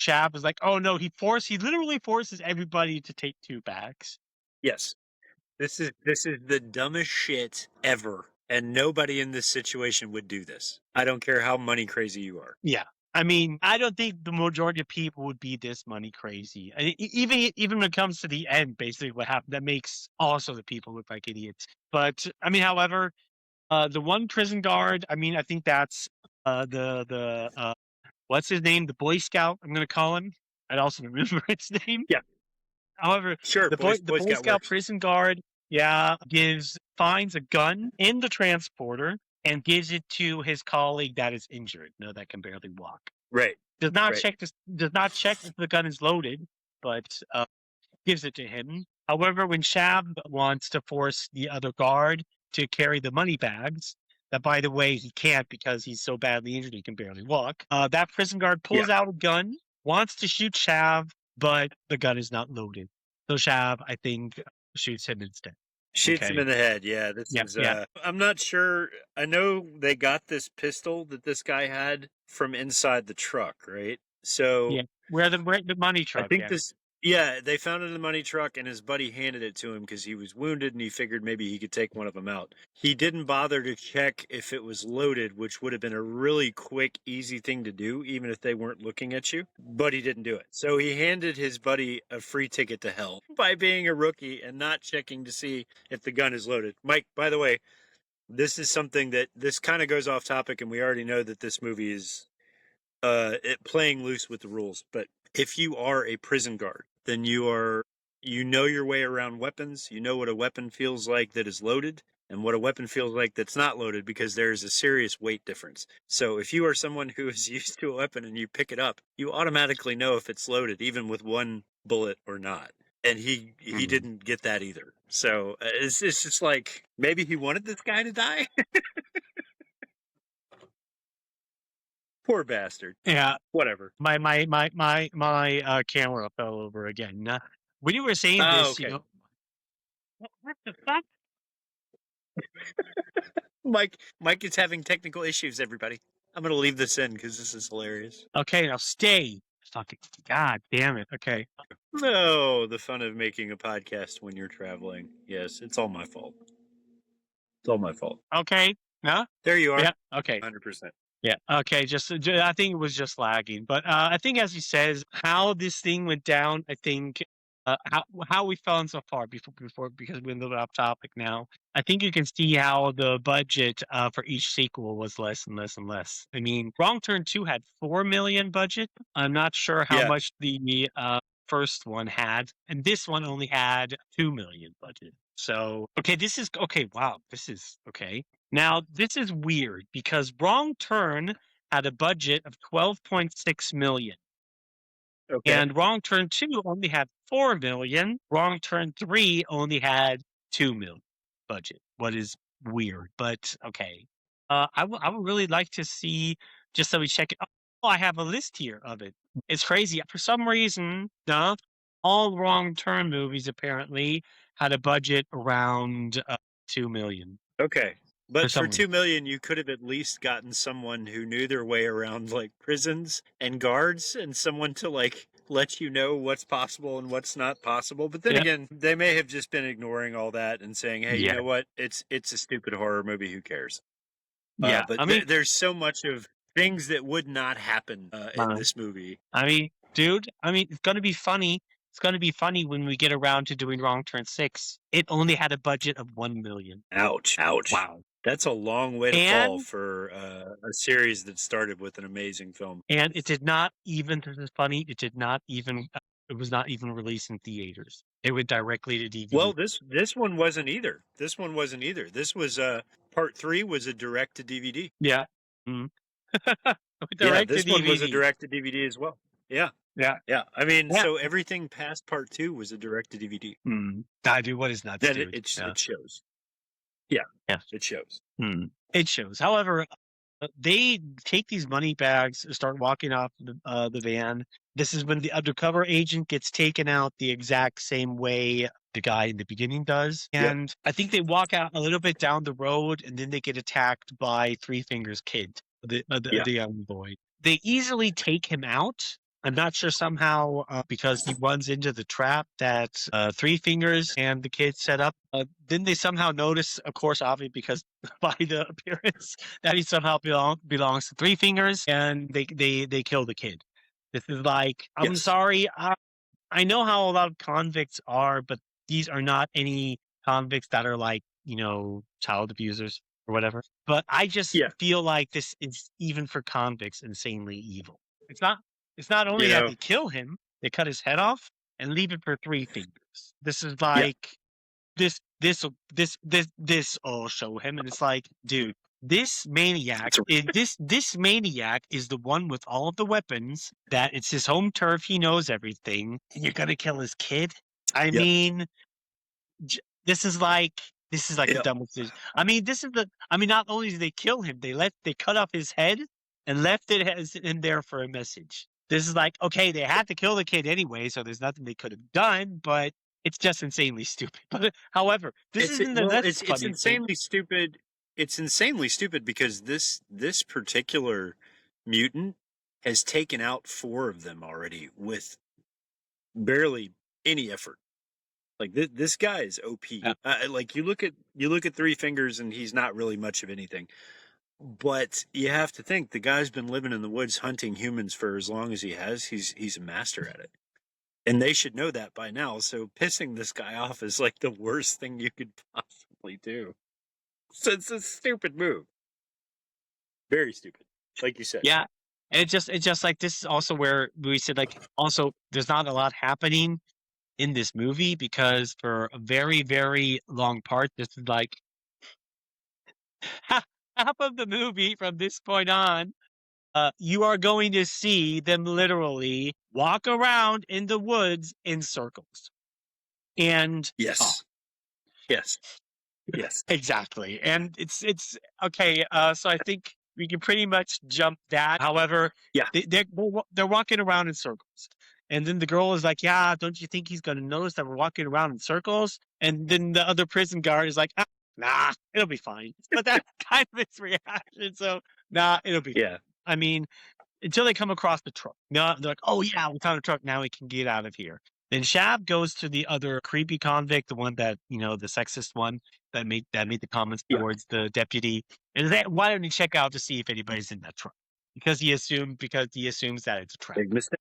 Chav is like, oh no, he literally forces everybody to take 2 bags. Yes. This is the dumbest shit ever. And nobody in this situation would do this. I don't care how money crazy you are. Yeah. I don't think the majority of people would be this money crazy. Even when it comes to the end, basically what happened, that makes also the people look like idiots. But however, the one prison guard, I think that's the what's his name? The Boy Scout, I'm going to call him. I also remember his name. Yeah. However, sure, the Boy Scout prison guard, finds a gun in the transporter. and gives it to his colleague that is injured, that can barely walk. Right. Does not Right. check if the gun is loaded, but gives it to him. However, when Shab wants to force the other guard to carry the money bags, that by the way he can't because he's so badly injured he can barely walk. That prison guard pulls out a gun, wants to shoot Shav, but the gun is not loaded. So Shav, I think, shoots him instead. Shoots him in the head. Yeah, this is. I'm not sure. I know they got this pistol that this guy had from inside the truck, right? So where the money truck. I think this. Yeah, they found it in the money truck, and his buddy handed it to him because he was wounded, and he figured maybe he could take one of them out. He didn't bother to check if it was loaded, which would have been a really quick, easy thing to do, even if they weren't looking at you. But he didn't do it. So he handed his buddy a free ticket to hell by being a rookie and not checking to see if the gun is loaded. Mike, by the way, this is something that this kind of goes off topic, and we already know that this movie is playing loose with the rules. But if you are a prison guard, then you know your way around weapons. You know what a weapon feels like that is loaded and what a weapon feels like that's not loaded, because there's a serious weight difference. So if you are someone who is used to a weapon and you pick it up, you automatically know if it's loaded, even with one bullet or not. And he didn't get that either. So it's just like, maybe he wanted this guy to die. Poor bastard. Yeah. Whatever. My camera fell over again. When you were saying this, okay. What the fuck? Mike is having technical issues, everybody. I'm going to leave this in because this is hilarious. Okay, now stay. Fucking God damn it. Okay. No, the fun of making a podcast when you're traveling. Yes, it's all my fault. It's all my fault. Okay. No? There you are. Yeah. Okay. 100%. Yeah. Okay. I think it was just lagging, but I think, as he says, how this thing went down. I think how we fell in so far before because we're a little off topic now. I think you can see how the budget for each sequel was less and less and less. I mean, Wrong Turn 2 had $4 million budget. I'm not sure how much the first one had, and this one only had $2 million budget. So wow, this is okay. Now, this is weird because Wrong Turn had a budget of $12.6 million. Okay. And Wrong Turn 2 only had $4 million. Wrong Turn 3 only had $2 million budget. What is weird, but okay. I would really like to see, just so we check it. Oh, I have a list here of it. It's crazy. For some reason, all Wrong Turn movies apparently had a budget around $2 million. Okay. But for $2 million, you could have at least gotten someone who knew their way around like prisons and guards, and someone to like let you know what's possible and what's not possible. But then again, they may have just been ignoring all that and saying, "Hey, you know what? It's a stupid horror movie. Who cares?" Yeah, but I mean, there's so much of things that would not happen in this movie. I mean, dude. It's going to be funny. It's going to be funny when we get around to doing Wrong Turn 6. It only had a budget of $1 million. Ouch! Ouch! Wow. That's a long way to fall for a series that started with an amazing film. And it did not even, this is funny, it was not even released in theaters. It went directly to DVD. Well, this one wasn't either. This was, part 3 was a direct to DVD. Yeah. Mm-hmm. This one was a direct to DVD as well. Yeah. Yeah. Yeah. I mean, so everything past part 2 was a direct to DVD. Dude, what is nuts, dude? It shows. Yeah, it shows. It shows. However, they take these money bags and start walking off the van. This is when the undercover agent gets taken out the exact same way the guy in the beginning does. And I think they walk out a little bit down the road, and then they get attacked by Three Fingers Kid, the young boy. They easily take him out. I'm not sure somehow because he runs into the trap that Three Fingers and the kid set up. Then they somehow notice, of course, obviously because by the appearance, that he somehow belongs to Three Fingers, and they kill the kid. This is like, I'm sorry, I know how a lot of convicts are, but these are not any convicts that are like, child abusers or whatever. But I just feel like this is, even for convicts, insanely evil. It's not only that they kill him, they cut his head off and leave it for Three Fingers. This is like this will show him, and it's like, dude, this maniac this maniac is the one with all of the weapons, that it's his home turf, he knows everything, and you're gonna kill his kid? I Yep. mean, this is like the Yep. dumbest decision. I mean, not only did they kill him, they cut off his head and left it as in there for a message. This is like, okay, they had to kill the kid anyway, so there's nothing they could have done, but it's just insanely stupid. But however, this isn't the next it's funny thing. insanely stupid. It's insanely stupid because this particular mutant has taken out 4 of them already with barely any effort. Like this guy is OP. Yeah. Like you look at Three Fingers and he's not really much of anything. But you have to think the guy's been living in the woods hunting humans for as long as he has. He's a master at it. And they should know that by now. So pissing this guy off is like the worst thing you could possibly do. So it's a stupid move. Very stupid. Like you said. Yeah. And it's just like, this is also where we said, like, also there's not a lot happening in this movie, because for a very, very long part, this is like half of the movie from this point on. You are going to see them literally walk around in the woods in circles. And Yes. Yes. Yes. exactly. And it's okay. So I think we can pretty much jump that. However, Yeah. they're walking around in circles. And then the girl is like, yeah, don't you think he's going to notice that we're walking around in circles? And then the other prison guard is like, nah, it'll be fine. But that's kind of its reaction. So, nah, it'll be fine. Yeah. I mean, until they come across the truck. No, they're like, oh, yeah, we found a truck. Now we can get out of here. Then Shab goes to the other creepy convict, the one that, the sexist one that made the comments towards the deputy. And why don't you check out to see if anybody's in that truck? Because he assumes that it's a trap. Big mistake.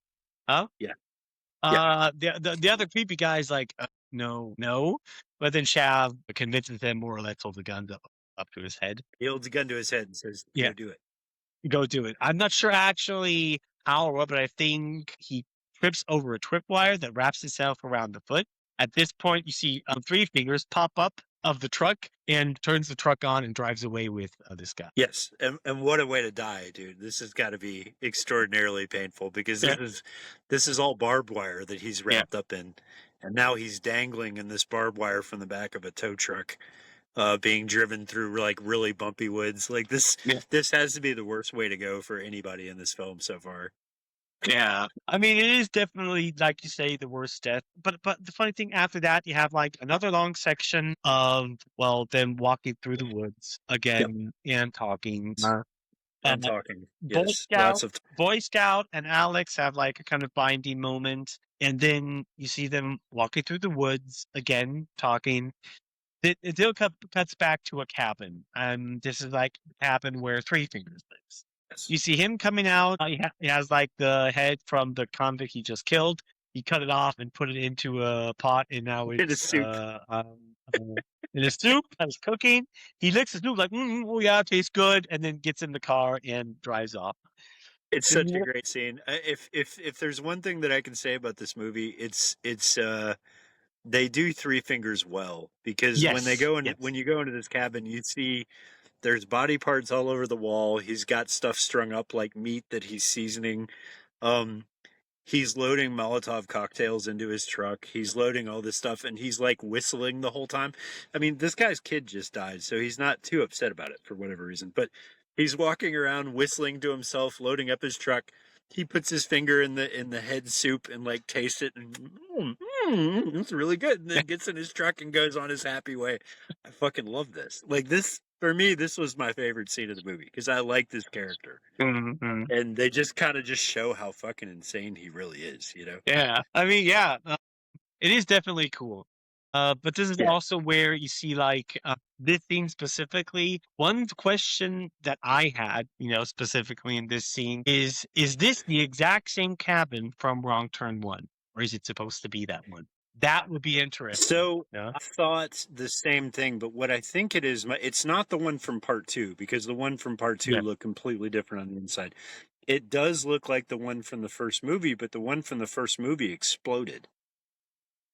Huh? Yeah. The other creepy guy is like, no. But then Shav convinces him, more or less, holds the gun up to his head. He holds a gun to his head and says, go do it. Go do it. I'm not sure actually how or what, but I think he trips over a tripwire that wraps itself around the foot. At this point, you see Three Fingers pop up of the truck and turns the truck on and drives away with this guy. Yes, and what a way to die, dude! This has got to be extraordinarily painful because this is all barbed wire that he's wrapped up in, and now he's dangling in this barbed wire from the back of a tow truck, being driven through like really bumpy woods. Like this has to be the worst way to go for anybody in this film so far. Yeah, I mean, it is definitely, like you say, the worst death. But the funny thing, after that, you have like another long section of them walking through the woods again and talking. And talking. Boy Scout and Alex have like a kind of binding moment, and then you see them walking through the woods again, talking. It still cuts back to a cabin, and this is like the cabin where Three Fingers lives. You see him coming out. He has like the head from the convict he just killed. He cut it off and put it into a pot, and now it's in a soup. In a soup that's cooking. He licks the soup like, oh yeah, it tastes good, and then gets in the car and drives off. It's such a great scene. If there's one thing that I can say about this movie, it's they do Three Fingers well, because when they go in, when you go into this cabin, you see there's body parts all over the wall. He's got stuff strung up like meat that he's seasoning. He's loading Molotov cocktails into his truck. He's loading all this stuff, and he's like whistling the whole time. I mean, this guy's kid just died, so he's not too upset about it for whatever reason. But he's walking around whistling to himself, loading up his truck. He puts his finger in the head soup and like tastes it, and it's really good. And then gets in his truck and goes on his happy way. I fucking love this. Like this. For me, this was my favorite scene of the movie because I like this character, and they just kind of just show how fucking insane he really is, Yeah, I mean, it is definitely cool. But this is also where you see like this scene specifically. One question that I had, specifically in this scene is this the exact same cabin from Wrong Turn 1, or is it supposed to be that one? That would be interesting. So I thought the same thing, but what I think it is, it's not the one from part 2, because the one from part 2 looked completely different on the inside. It does look like the one from the first movie, but the one from the first movie exploded.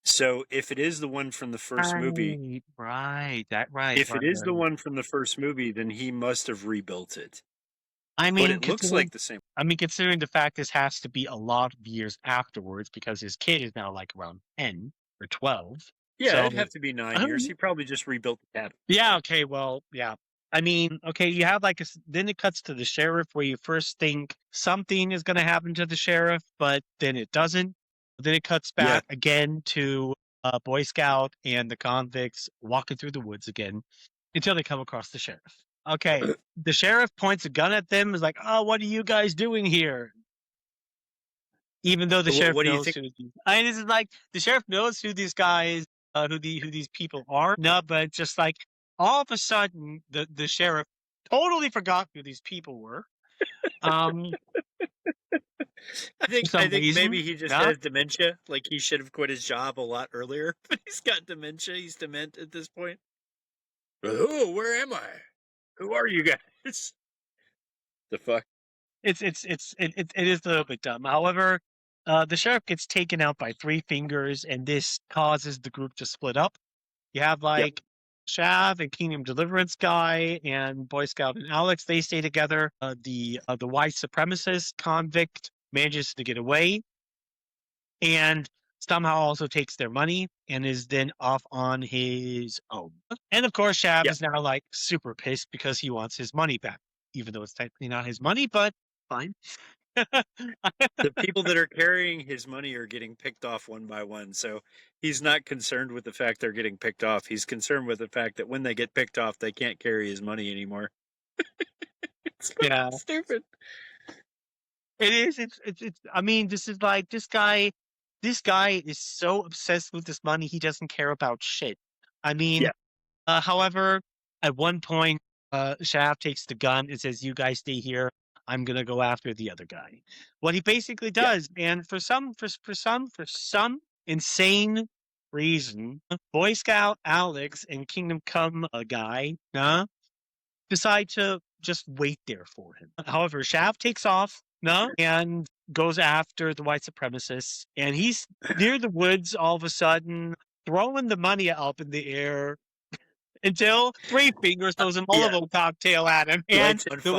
So if it is the one from the first movie, Right. if it is the one from the first movie, then he must have rebuilt it. I But mean, it looks like the same. considering the fact this has to be a lot of years afterwards because his kid is now like around 10 or 12. Yeah, So, it'd have to be 9 years. He probably just rebuilt the cabin. yeah, okay, well, yeah. I mean, okay, you have like then it cuts to the sheriff where you first think something is going to happen to the sheriff, but then it doesn't. Then it cuts back again to Boy Scout and the convicts walking through the woods again until they come across the sheriff. Okay, the sheriff points a gun at them, is like, "Oh, what are you guys doing here?" Even though the sheriff What do you knows think? who I mean, this is like the sheriff knows who these guys, who these people are. No, but just like all of a sudden, the sheriff totally forgot who these people were. I For some think reason, maybe he just has dementia. Like he should have quit his job a lot earlier, but he's got dementia. He's dement at this point. Oh, where am I? Who are you guys? The fuck? it is a little bit dumb. However, the sheriff gets taken out by Three Fingers, and this causes the group to split up. You have like Shav and Kingdom Deliverance guy and Boy Scout and Alex. They stay together. The white supremacist convict manages to get away, and somehow also takes their money and is then off on his own. And of course, Shav is now like super pissed because he wants his money back, even though it's technically not his money, but fine. The people that are carrying his money are getting picked off one by one. So he's not concerned with the fact they're getting picked off. He's concerned with the fact that when they get picked off, they can't carry his money anymore. It's stupid. It is. It's. I mean, this is like this guy. This guy is so obsessed with this money, he doesn't care about shit. I mean, however, at one point, Shaft takes the gun and says, "You guys stay here. I'm gonna go after the other guy." What he basically does, and for some insane reason, Boy Scout Alex and Kingdom Come guy, decide to just wait there for him. However, Shaft takes off, and goes after the white supremacists, and he's near the woods all of a sudden, throwing the money up in the air until Three Fingers throws a Molotov cocktail at him, and the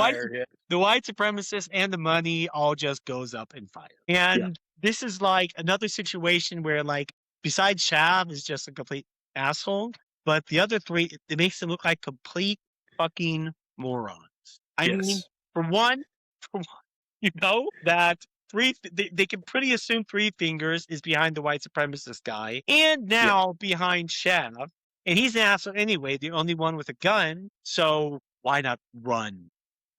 white supremacists and the money all just goes up in fire. And this is like another situation where, like, besides Shav is just a complete asshole, but the other three, it makes them look like complete fucking morons. I mean, for one, you know that they can pretty assume Three Fingers is behind the white supremacist guy, and now behind Shav. And he's an asshole anyway, the only one with a gun. So why not run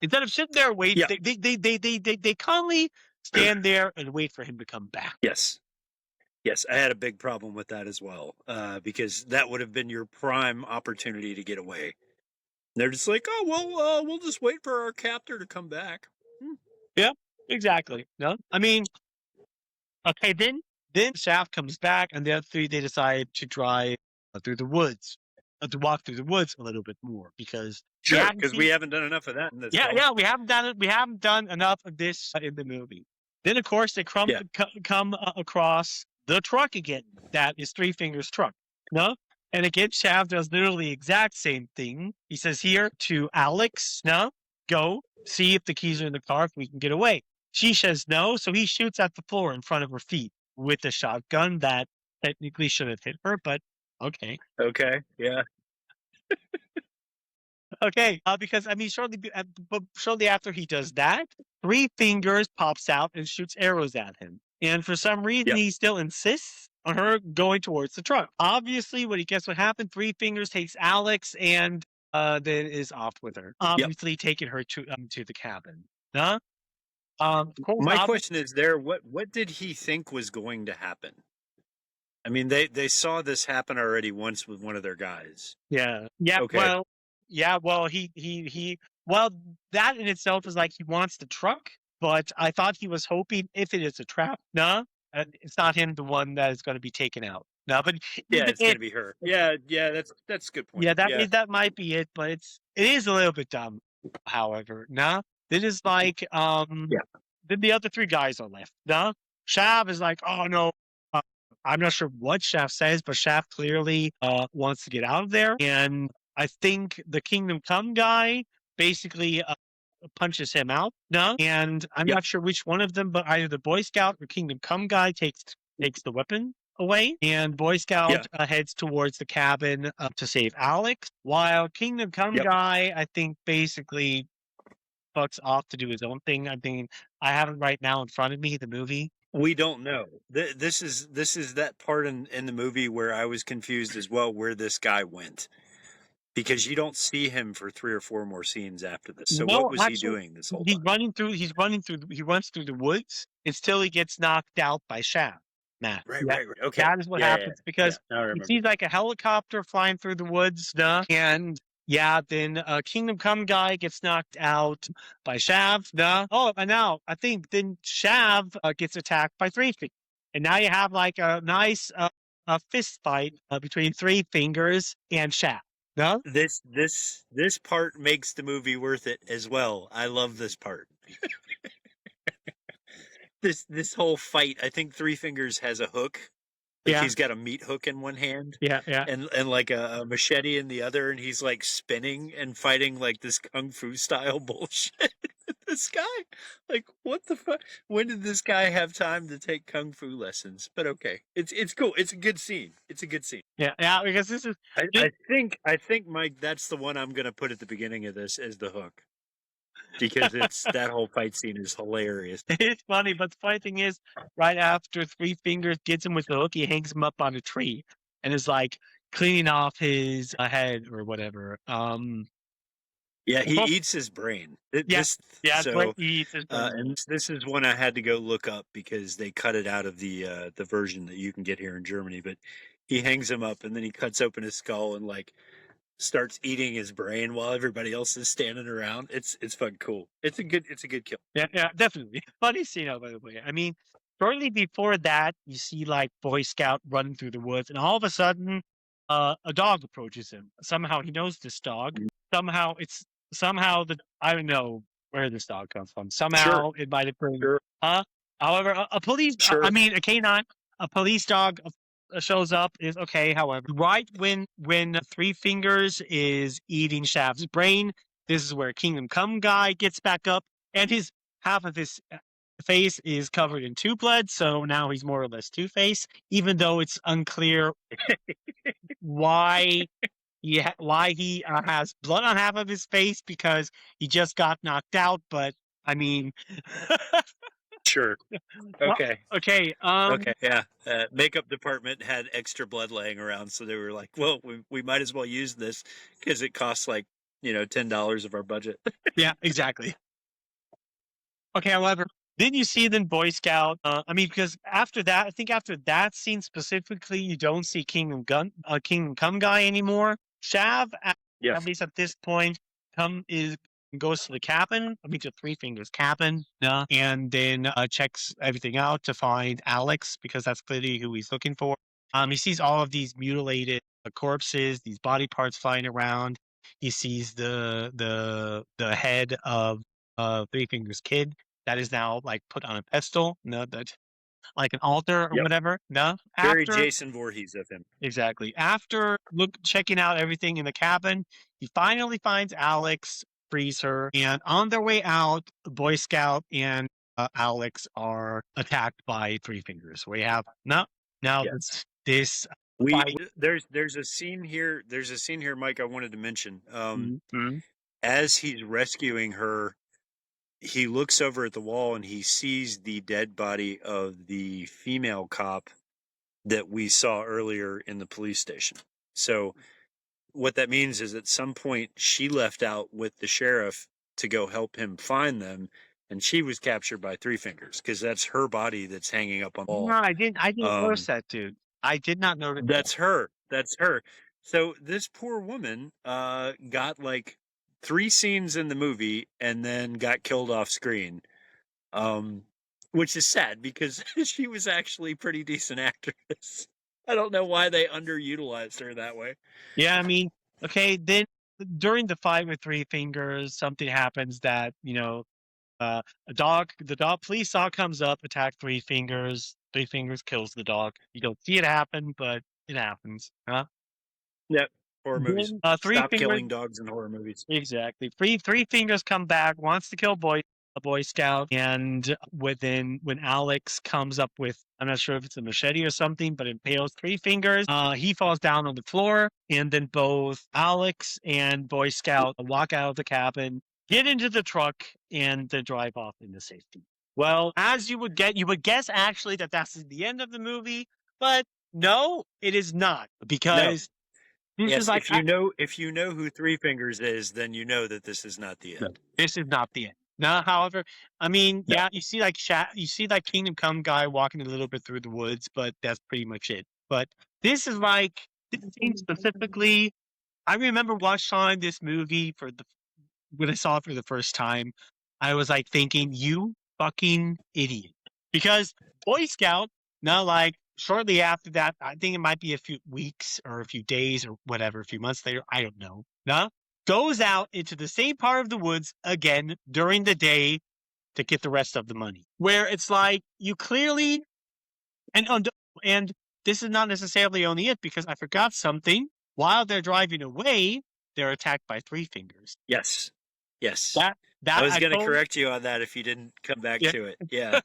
instead of sitting there waiting? They calmly stand there and wait for him to come back. Yes, I had a big problem with that as well, because that would have been your prime opportunity to get away. They're just like, oh well, we'll just wait for our captor to come back. Yeah, exactly. No, I mean, okay, then Shaft comes back, and the other three, they decide to drive through the woods, to walk through the woods a little bit more because we haven't done enough of that in this. We haven't done it. We haven't done enough of this in the movie. Then, of course, they come across the truck again. That is Three Fingers' truck. No. And again, Shav does literally the exact same thing. He says here to Alex, go see if the keys are in the car, if we can get away. She says no, so he shoots at the floor in front of her feet with a shotgun that technically should have hit her, but okay. Okay, yeah. Okay, because I mean, shortly after he does that, Three Fingers pops out and shoots arrows at him. And for some reason, he still insists on her going towards the truck. Obviously, when he guess what happened, Three Fingers takes Alex and then is off with her. Obviously, taking her to the cabin. My question is what did he think was going to happen? I mean, they saw this happen already once with one of their guys. Yeah. Okay. Well, well, that in itself is like he wants the truck, but I thought he was hoping if it is a trap, it's not him, the one that is going to be taken out. No, but it's going to be her. Yeah, that's a good point. Yeah, that might be it, but it is a little bit dumb. However, it is like then the other three guys are left. Shav is like, oh no, I'm not sure what Shaft says, but Shaft clearly wants to get out of there. And I think the Kingdom Come guy basically punches him out. No, and I'm Yep. not sure which one of them, but either the Boy Scout or Kingdom Come guy takes the weapon away, and Boy Scout Yeah. heads towards the cabin to save Alex, while Kingdom Come Yep. guy, I think, basically fucks off to do his own thing. I mean, I have it right now in front of me, the movie. We don't know. This is that part in the movie where I was confused as well, where this guy went, because you don't see him for 3 or 4 more scenes after this. So what No, was he actually, doing this whole he's time? running through. He runs through the woods until he gets knocked out by Shaft. Matt. Right, Yeah, right, right. Okay. that is what Yeah, happens because Now I he remember. sees like a helicopter flying through the woods, and yeah, then Kingdom Come guy gets knocked out by Shav. Oh, and now I think then Shav gets attacked by Three Fingers, and now you have like a nice fist fight between Three Fingers and Shav. No? This part makes the movie worth it as well. I love this part. This whole fight, I think Three Fingers has a hook. Like Yeah. he's got a meat hook in one hand. Yeah, yeah. And like a machete in the other, and he's like spinning and fighting like this kung fu style bullshit. This guy, like, what the fuck? When did this guy have time to take kung fu lessons? But okay, it's cool. It's a good scene. It's a good scene. Yeah, yeah, because this is I think Mike, that's the one I'm gonna put at the beginning of this as the hook, because it's that whole fight scene is hilarious. it's funny, but the funny thing is, right after Three Fingers gets him with the hook, he hangs him up on a tree and is like cleaning off his head or whatever. Yeah, he eats his brain. Yeah, that's So, what he eats his brain. and this is one I had to go look up because they cut it out of the version that you can get here in Germany. But he hangs him up, and then he cuts open his skull and like starts eating his brain while everybody else is standing around. It's fucking cool. It's a good kill. Yeah, yeah, definitely. Funny scene, by the way. I mean, shortly before that, you see like Boy Scout running through the woods, and all of a sudden, a dog approaches him. Somehow he knows this dog. Somehow I don't know where this dog comes from. Somehow it might have been. Sure. However, a police. Sure. I mean, a canine, a police dog shows up is okay. However, right when Three Fingers is eating Shaft's brain, this is where Kingdom Come guy gets back up, and his half of his face is covered in two blood, so now he's more or less Two-Face, even though it's unclear why he has blood on half of his face because he just got knocked out. But I mean, Sure. Okay. okay, Okay. Yeah. Makeup department had extra blood laying around, so they were like, "Well, we might as well use this because it costs like $10 of our budget." yeah, exactly. Okay, however, then you see then Boy Scout. I mean, because after that, I think after that scene specifically, you don't see Kingdom Come guy anymore. Shav, at least at this point, goes to the cabin. I mean, to Three Fingers cabin, and then checks everything out to find Alex because that's clearly who he's looking for. He sees all of these mutilated corpses, these body parts flying around. He sees the head of Three Fingers Kid that is now like put on a pedestal, that like an altar or whatever. Very Jason Voorhees of him. Exactly. After checking out everything in the cabin, he finally finds Alex, frees her, and on their way out, the Boy Scout and Alex are attacked by Three Fingers. We have this fight. There's a scene here. There's a scene here, Mike. I wanted to mention. As he's rescuing her, he looks over at the wall and he sees the dead body of the female cop that we saw earlier in the police station. So what that means is at some point she left out with the sheriff to go help him find them, and she was captured by Three Fingers because that's her body that's hanging up on the wall. No, I didn't notice that, dude. I did not notice That's her. That's her. So this poor woman got like 3 scenes in the movie and then got killed off screen, which is sad because she was actually a pretty decent actress. I don't know why they underutilized her that way. Yeah, I mean, okay, then during the fight with Three Fingers, something happens that, Police dog comes up, attack Three Fingers. Three Fingers kills the dog. You don't see it happen, but it happens. Huh? Yep. Horror movies. Then, Three Stop Fingers. killing dogs in horror movies. Exactly. Three Fingers come back, wants to kill a Boy Scout, and when Alex comes up with, I'm not sure if it's a machete or something, but impales Three Fingers. He falls down on the floor, and then both Alex and Boy Scout walk out of the cabin, get into the truck, and then drive off into safety. Well, as you would guess actually that that's the end of the movie, but no, it is not, because this Yes, is like if you know who Three Fingers is, then you know that this is not the end. this is not the end. Now, however, I mean, No. yeah, you see that Kingdom Come guy walking a little bit through the woods, but that's pretty much it. But this is like this scene specifically. I remember watching this movie when I saw it for the first time. I was like thinking, "You fucking idiot!" Because Boy Scout, now like shortly after that, I think it might be a few weeks or a few days or whatever, a few months later, I don't know. No, goes out into the same part of the woods again during the day to get the rest of the money. Where it's like you clearly and this is not necessarily only it, because I forgot something. While they're driving away, they're attacked by Three Fingers. Yes. Yes. That I was going to totally, correct you on that if you didn't come back yeah. to it. Yeah.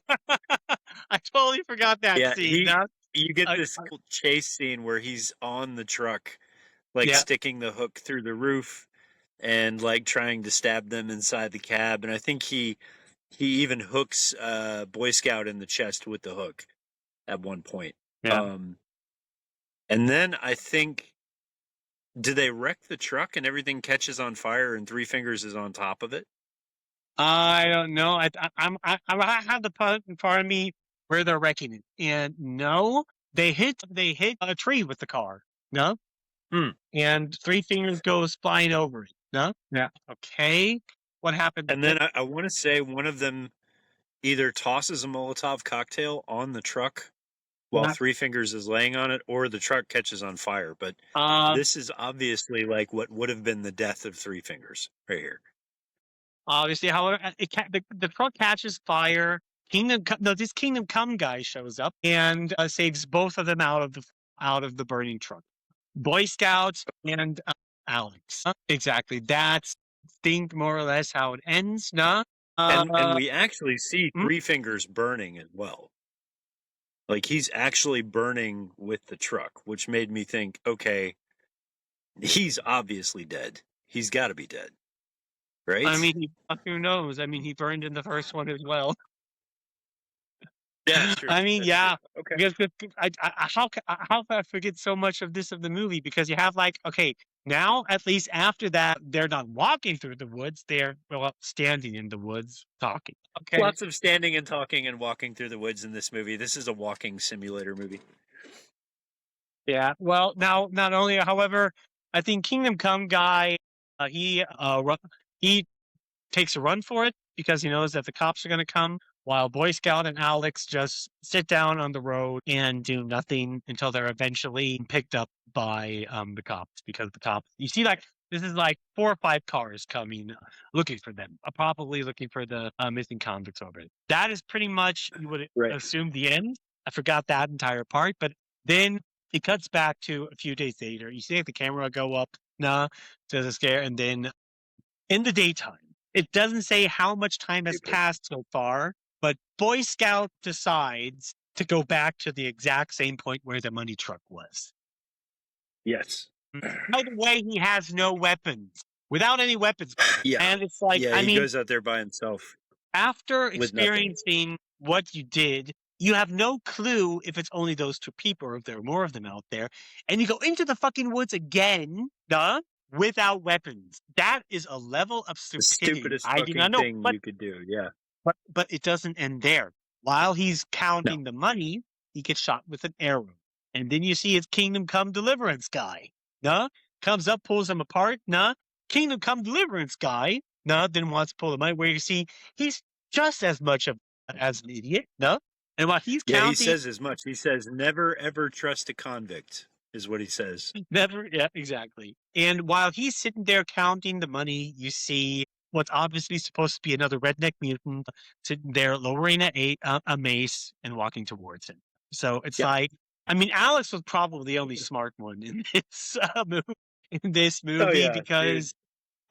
I totally forgot that Yeah. scene. You get I- this cool chase scene where he's on the truck, like Yeah. sticking the hook through the roof and like trying to stab them inside the cab. And I think he even hooks Boy Scout in the chest with the hook at one point. Yeah. And then I think, do they wreck the truck and everything catches on fire and Three Fingers is on top of it? I don't know. I have the part in front of me where they're wrecking it, and no, they hit a tree with the car. No, and Three Fingers goes flying over it. No, yeah, okay. What happened? And then I want to say one of them either tosses a Molotov cocktail on the truck while Three Fingers is laying on it, or the truck catches on fire. But this is obviously like what would have been the death of Three Fingers right here. Obviously, however, the truck catches fire. This Kingdom Come guy shows up and saves both of them out of the burning truck. Boy Scouts and Alex. Exactly. That's think more or less how it ends. Nah. And we actually see Three Fingers burning as well. Like he's actually burning with the truck, which made me think, okay, he's obviously dead. He's got to be dead. Right? I mean, who knows? I mean, he burned in the first one as well. Yeah, that's true. I mean, That's yeah. true. Okay. Because how can I forget so much of the movie? Because you have like, okay, now at least after that, they're not walking through the woods; they're standing in the woods talking. Okay, Lots of standing and talking and walking through the woods in this movie. This is a walking simulator movie. yeah. Well, now not only, however, I think Kingdom Come guy, he takes a run for it because he knows that the cops are going to come, while Boy Scout and Alex just sit down on the road and do nothing until they're eventually picked up by the cops. Because the cops, you see, like this is like 4 or 5 cars coming, looking for them, probably looking for the missing convicts over it. That is pretty much, you would assume, the end. I forgot that entire part, but then it cuts back to a few days later. You see like, the camera go up, to the scare, and then in the daytime. It doesn't say how much time has passed so far, but Boy Scout decides to go back to the exact same point where the money truck was. Yes. By the way, he has no weapons. Without any weapons. Yeah. And it's like, yeah, he goes out there by himself. After with nothing. experiencing what you did, you have no clue if it's only those 2 people or if there are more of them out there. And you go into the fucking woods again, without weapons. That is a level of The stupidity. stupidest I do fucking not know. thing you could do. Yeah. But it doesn't end there. While he's counting the money, he gets shot with an arrow. And then you see his Kingdom Come Deliverance guy. Comes up, pulls him apart. Kingdom Come Deliverance guy. Then wants to pull him out. Where you see he's just as much as an idiot. And while he's counting, he says as much. He says, "Never ever trust a convict," is what he says. Never. Yeah, exactly. And while he's sitting there counting the money, you see what's obviously supposed to be another redneck mutant sitting there lowering a mace and walking towards him. So it's Yeah. like, I mean, Alex was probably the only smart one in this Oh movie yeah, dude. because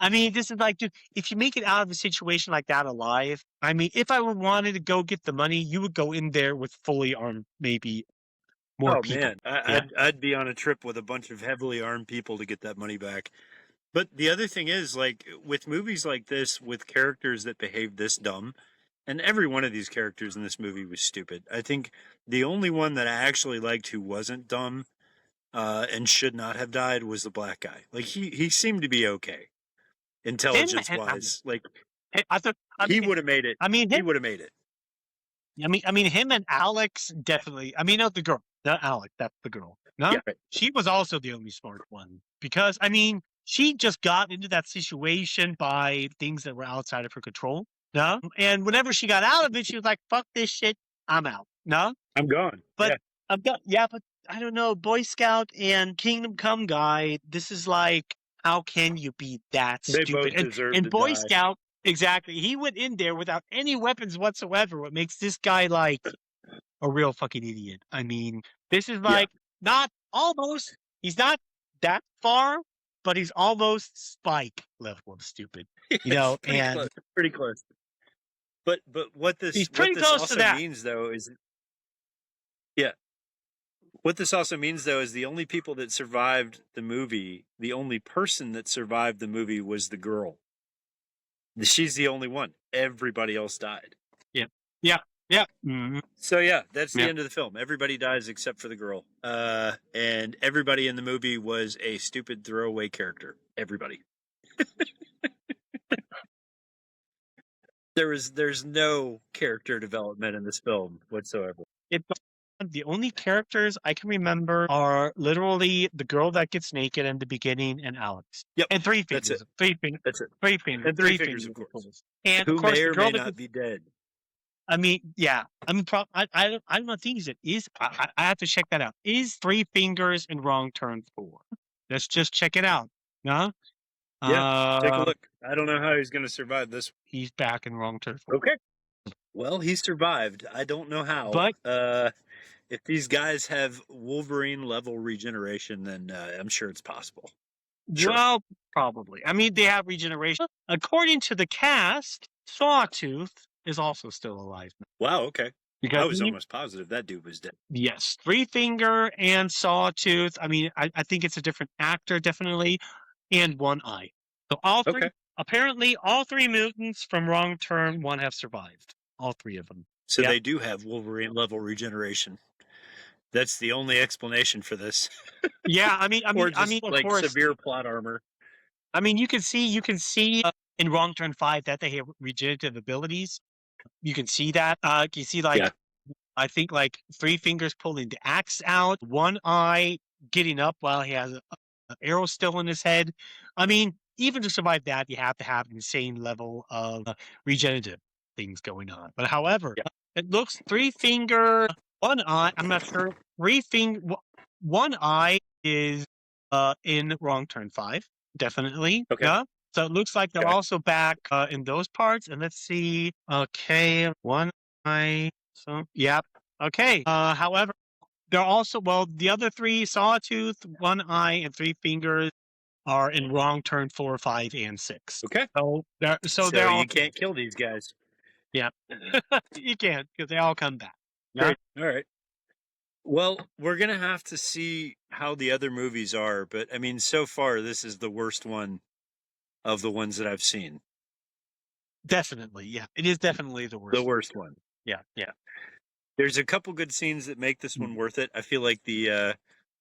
I mean, this is like, dude, if you make it out of a situation like that alive, I mean, if I wanted to go get the money, you would go in there with fully armed, maybe more Oh people. man, Yeah. I'd be on a trip with a bunch of heavily armed people to get that money back. But the other thing is, like, with movies like this, with characters that behave this dumb, and every one of these characters in this movie was stupid. I think the only one that I actually liked who wasn't dumb and should not have died was the black guy. Like he seemed to be okay, intelligence wise. Like he would have made it. I mean, He would have made it. I mean, him and Alex definitely. I mean, no, the girl, not Alex. That's the girl. No, Yeah, right. she was also the only smart one because I mean, she just got into that situation by things that were outside of her control. No, and whenever she got out of it, she was like, "Fuck this shit, I'm out." No, I'm gone. but Yeah. I'm done. Yeah, but I don't know, Boy Scout and Kingdom Come guy. This is like, how can you be that They stupid? both deserve And to Boy die. Scout, exactly. He went in there without any weapons whatsoever. What makes this guy like a real fucking idiot? I mean, this is like not almost. He's not that far, but he's almost Spike level of stupid. You know, pretty and close. Pretty close. But what he's this pretty close to also that. means though is yeah. What this also means though is the only people that survived the movie, the only person that survived the movie was the girl. She's the only one. Everybody else died. Yeah, yeah, yeah. Mhm. So yeah, that's the Yeah. end of the film. Everybody dies except for the girl. And everybody in the movie was a stupid throwaway character. Everybody. There's no character development in this film whatsoever. The only characters I can remember are literally the girl that gets naked in the beginning and Alex. Yep, And Three that's Fingers. it. Three Fingers. That's it. Three Fingers. And Three Fingers, of course. And Who of course, may the or girl may that not gets, be dead. I mean, yeah. I mean, I don't know. Things it is. I have to check that out. Is Three Fingers in Wrong Turn 4? Let's just check it out. No? Yeah, take a look. I don't know how he's going to survive this. He's back in Wrong Turn 4. Okay. Well, he survived. I don't know how. But if these guys have Wolverine level regeneration, then I'm sure it's possible. Sure. Well, probably. I mean, they have regeneration. According to the cast, Sawtooth is also still alive. Wow, okay. Because I was almost positive that dude was dead. Yes, Three Finger and Sawtooth. I mean, I think it's a different actor, definitely, and One Eye. So all three, apparently, all three mutants from Wrong Turn 1 have survived. All three of them. So they do have Wolverine level regeneration. That's the only explanation for this. Yeah, I mean, or just of like course, severe plot armor. I mean, you can see in Wrong Turn 5 that they have regenerative abilities. You can see that. You see, like, I think, like, Three Fingers pulling the axe out, One Eye getting up while he has an arrow still in his head. I mean, even to survive that, you have to have an insane level of regenerative things going on. But however, it looks Three Finger, One Eye. I'm not sure. One Eye is in Wrong Turn 5, definitely. Okay. Yeah. So it looks like they're also back in those parts. And let's see. Okay, One Eye. So, yep. Okay. However, they're also, well, the other three, Sawtooth, One Eye, and Three Fingers, are in Wrong Turn 4, 5, and 6. Okay. So they're all, you can't kill these guys. Yeah. You can't, because they all come back. Yeah. Great. All right. Well, we're going to have to see how the other movies are, but I mean, so far, this is the worst one of the ones that I've seen. Definitely, yeah. It is definitely the worst. The worst one. Yeah, yeah. There's a couple good scenes that make this one worth it. I feel like the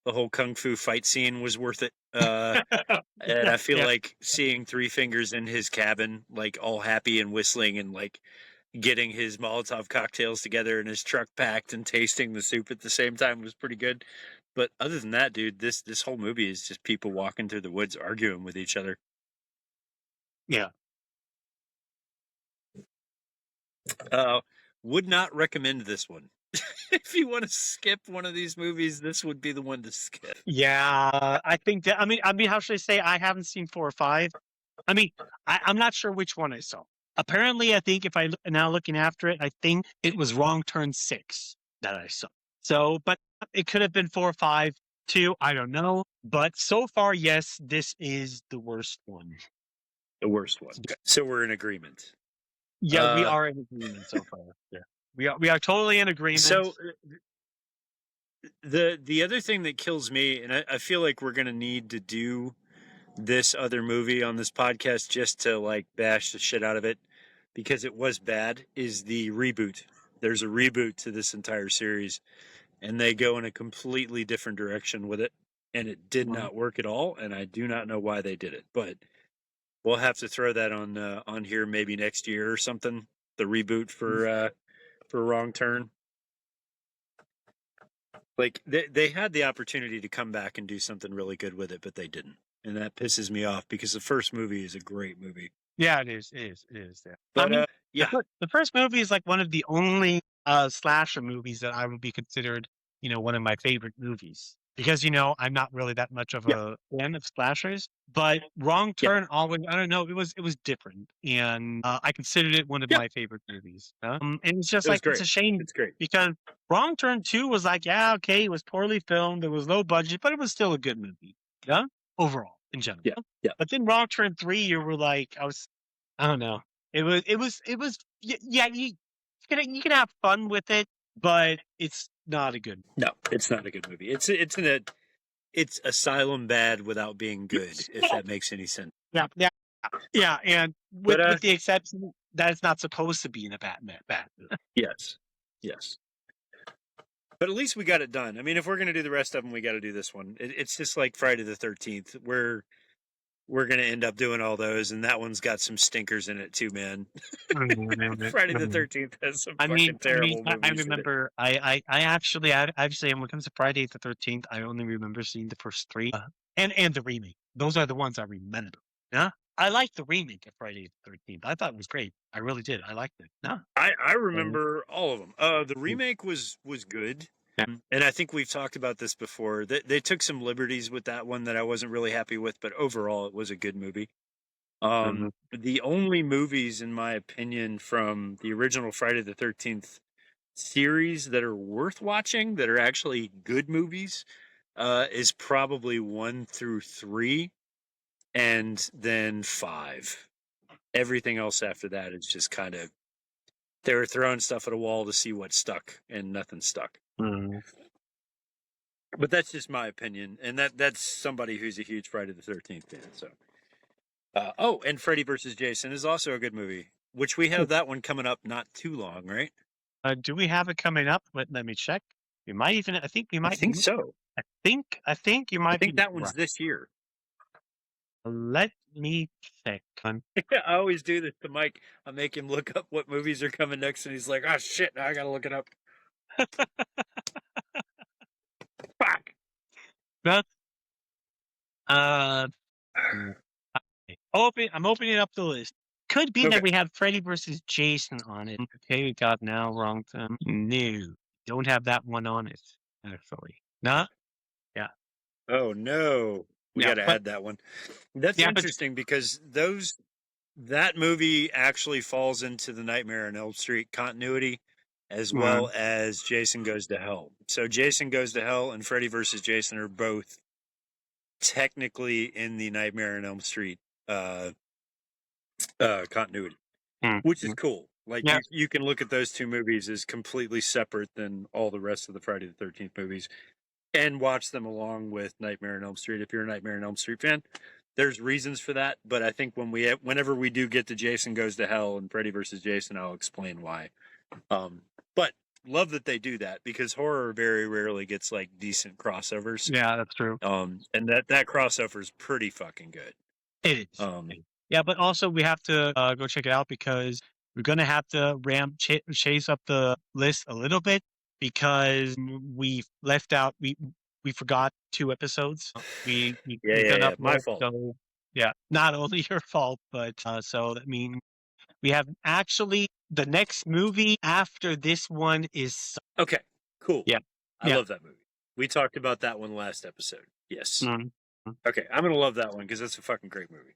whole kung fu fight scene was worth it. And I feel like seeing Three Fingers in his cabin, like all happy and whistling and like getting his Molotov cocktails together and his truck packed and tasting the soup at the same time was pretty good. But other than that, dude, this whole movie is just people walking through the woods arguing with each other. Yeah. Would not recommend this one. If you want to skip one of these movies, this would be the one to skip. Yeah, I think that, I mean, how should I say? I haven't seen 4 or 5. I mean, I'm not sure which one I saw. Apparently, I think if now looking after it, I think it was Wrong Turn 6 that I saw. So, but it could have been 4 or 5 too. I don't know. But so far, yes, this is the worst one. The worst one. Okay. So we're in agreement. Yeah, we are in agreement so far. Yeah, we are totally in agreement. So the other thing that kills me, and I feel like we're gonna need to do this other movie on this podcast just to like bash the shit out of it because it was bad, is the reboot. There's a reboot to this entire series, and they go in a completely different direction with it, and it did not work at all, and I do not know why they did it, but we'll have to throw that on here maybe next year or something. The reboot for Wrong Turn. Like they had the opportunity to come back and do something really good with it, but they didn't, and that pisses me off because the first movie is a great movie. Yeah, it is. It is. Yeah. But I mean, yeah, the first movie is like one of the only slasher movies that I would be considered, one of my favorite movies. Because I'm not really that much of a fan of slashers, but Wrong Turn always, I don't know, it was different, and I considered it one of my favorite movies. And it's just it's a shame. It's great because Wrong Turn 2 was like, yeah, okay, it was poorly filmed, it was low budget, but it was still a good movie. Yeah, overall in general. Yeah. But then Wrong Turn 3, you were like, I don't know. It was. Yeah. You can have fun with it, but it's not a good. No, it's not a good movie. It's asylum bad without being good. If that makes any sense. Yeah. And with the exception that it's not supposed to be in a bad movie. Yes. But at least we got it done. I mean, if we're gonna do the rest of them, we got to do this one. It's just like Friday the 13th. We're going to end up doing all those, and that one's got some stinkers in it too, man. Friday the 13th has some terrible movies. I remember, I actually, when it comes to Friday the 13th, I only remember seeing the first 3 and the remake. Those are the ones I remember. Yeah, I liked the remake of Friday the 13th. I thought it was great. I really did. I liked it. No, I remember all of them. The remake was good. Yeah. And I think we've talked about this before. They took some liberties with that one that I wasn't really happy with, but overall it was a good movie. The only movies, in my opinion, from the original Friday the 13th series that are worth watching, that are actually good movies, is probably 1 through 3 and then 5. Everything else after that is just kind of, they were throwing stuff at a wall to see what stuck, and nothing stuck. But that's just my opinion, and that's somebody who's a huge Friday the 13th fan. So, and Freddy vs. Jason is also a good movie, which we have that one coming up not too long, right? Do we have it coming up? Let me check. We might even. I think we might. I think so. I think you might. I think that one's this year. Let me check. I always do this to Mike. I make him look up what movies are coming next, and he's like, "Oh shit! Now I gotta look it up." Fuck. Well, I'm opening up the list. Could be that we have Freddy versus Jason on it. Okay, we got now Wrong Turn. No, don't have that one on it. Actually, no. Yeah. Oh no, we got to add that one. That's interesting because that movie actually falls into the Nightmare on Elm Street continuity, as well as Jason Goes to Hell. So Jason Goes to Hell and Freddy vs. Jason are both technically in the Nightmare on Elm Street continuity, which is cool. Like you can look at those two movies as completely separate than all the rest of the Friday the 13th movies and watch them along with Nightmare on Elm Street. If you're a Nightmare on Elm Street fan, there's reasons for that. But I think whenever we do get to Jason Goes to Hell and Freddy vs. Jason, I'll explain why. But love that they do that because horror very rarely gets like decent crossovers. Yeah, that's true. And that crossover is pretty fucking good. It is. Yeah, but also we have to go check it out because we're gonna have to chase up the list a little bit because we left out we forgot 2 episodes. We my fault. So, not only your fault, but so that means we have actually the next movie after this one is okay. Cool. Yeah, I love that movie. We talked about that one last episode. Yes. Okay, I'm gonna love that one because that's a fucking great movie.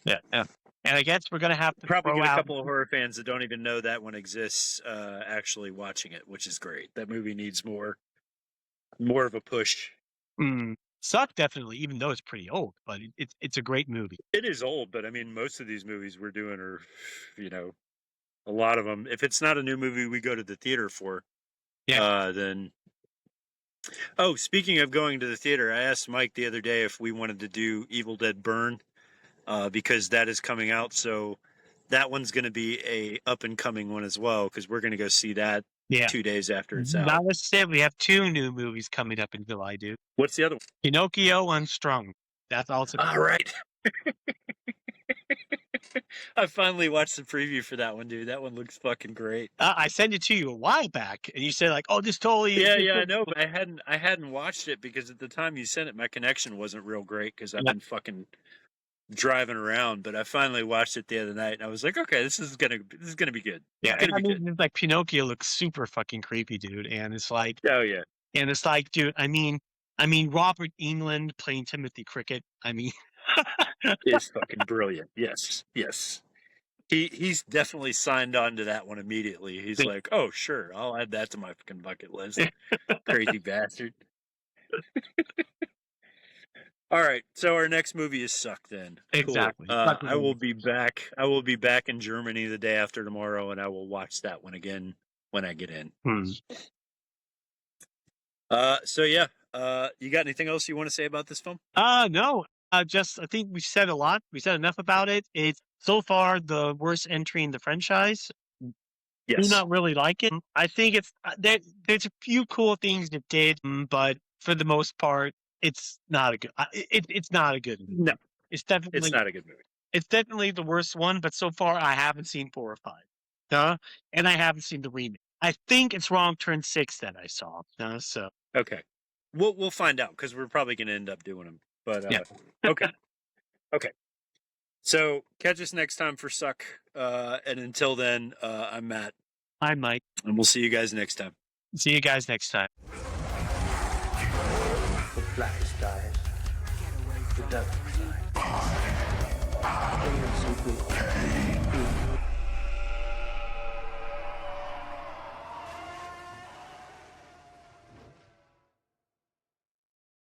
Yeah, yeah. And I guess we're gonna have to Probably throw get a out. couple of horror fans that don't even know that one exists actually watching it, which is great. That movie needs more of a push. Suck definitely, even though it's pretty old, but it's a great movie. It is old, but I mean, most of these movies we're doing are, a lot of them. If it's not a new movie we go to the theater for, then. Oh, speaking of going to the theater, I asked Mike the other day if we wanted to do Evil Dead Burn, because that is coming out. So that one's going to be a up and coming one as well, because we're going to go see that 2 days after it's out. Not necessarily. We have 2 new movies coming up in July, dude. What's the other one? Pinocchio Unstrung. That's also. All right. I finally watched the preview for that one, dude. That one looks fucking great. I sent it to you a while back, and you said like, "Oh, this totally." Yeah, I know, but I hadn't watched it because at the time you sent it, my connection wasn't real great because I've been fucking driving around. But I finally watched it the other night, and I was like, "Okay, this is gonna be good." Yeah, it's gonna be good. It's like Pinocchio looks super fucking creepy, dude, and it's like, Oh yeah, and it's like, dude, I mean, Robert Englund playing Timothy Cricket. I mean, it's fucking brilliant. Yes. He's definitely signed on to that one immediately. He's like, "Oh, sure, I'll add that to my fucking bucket list." Crazy bastard. All right, so our next movie is Suck. Then exactly. Cool. I will be back. I will be back in Germany the day after tomorrow, and I will watch that one again when I get in. So yeah. You got anything else you want to say about this film? No. I think we said a lot. We said enough about it. It's so far the worst entry in the franchise. Yes. Do not really like it. I think it's there's a few cool things it did, but for the most part, it's not a good. It's not a good movie. No, it's definitely not a good movie. It's definitely the worst one. But so far, I haven't seen 4 or 5. And I haven't seen the remake. I think it's Wrong Turn 6 that I saw. So okay, we'll find out because we're probably going to end up doing them. But okay. So catch us next time for Suck. And until then, I'm Matt. I'm Mike. And we'll see you guys next time. See you guys next time. The blackest dies. The devil inside. Stay in secret.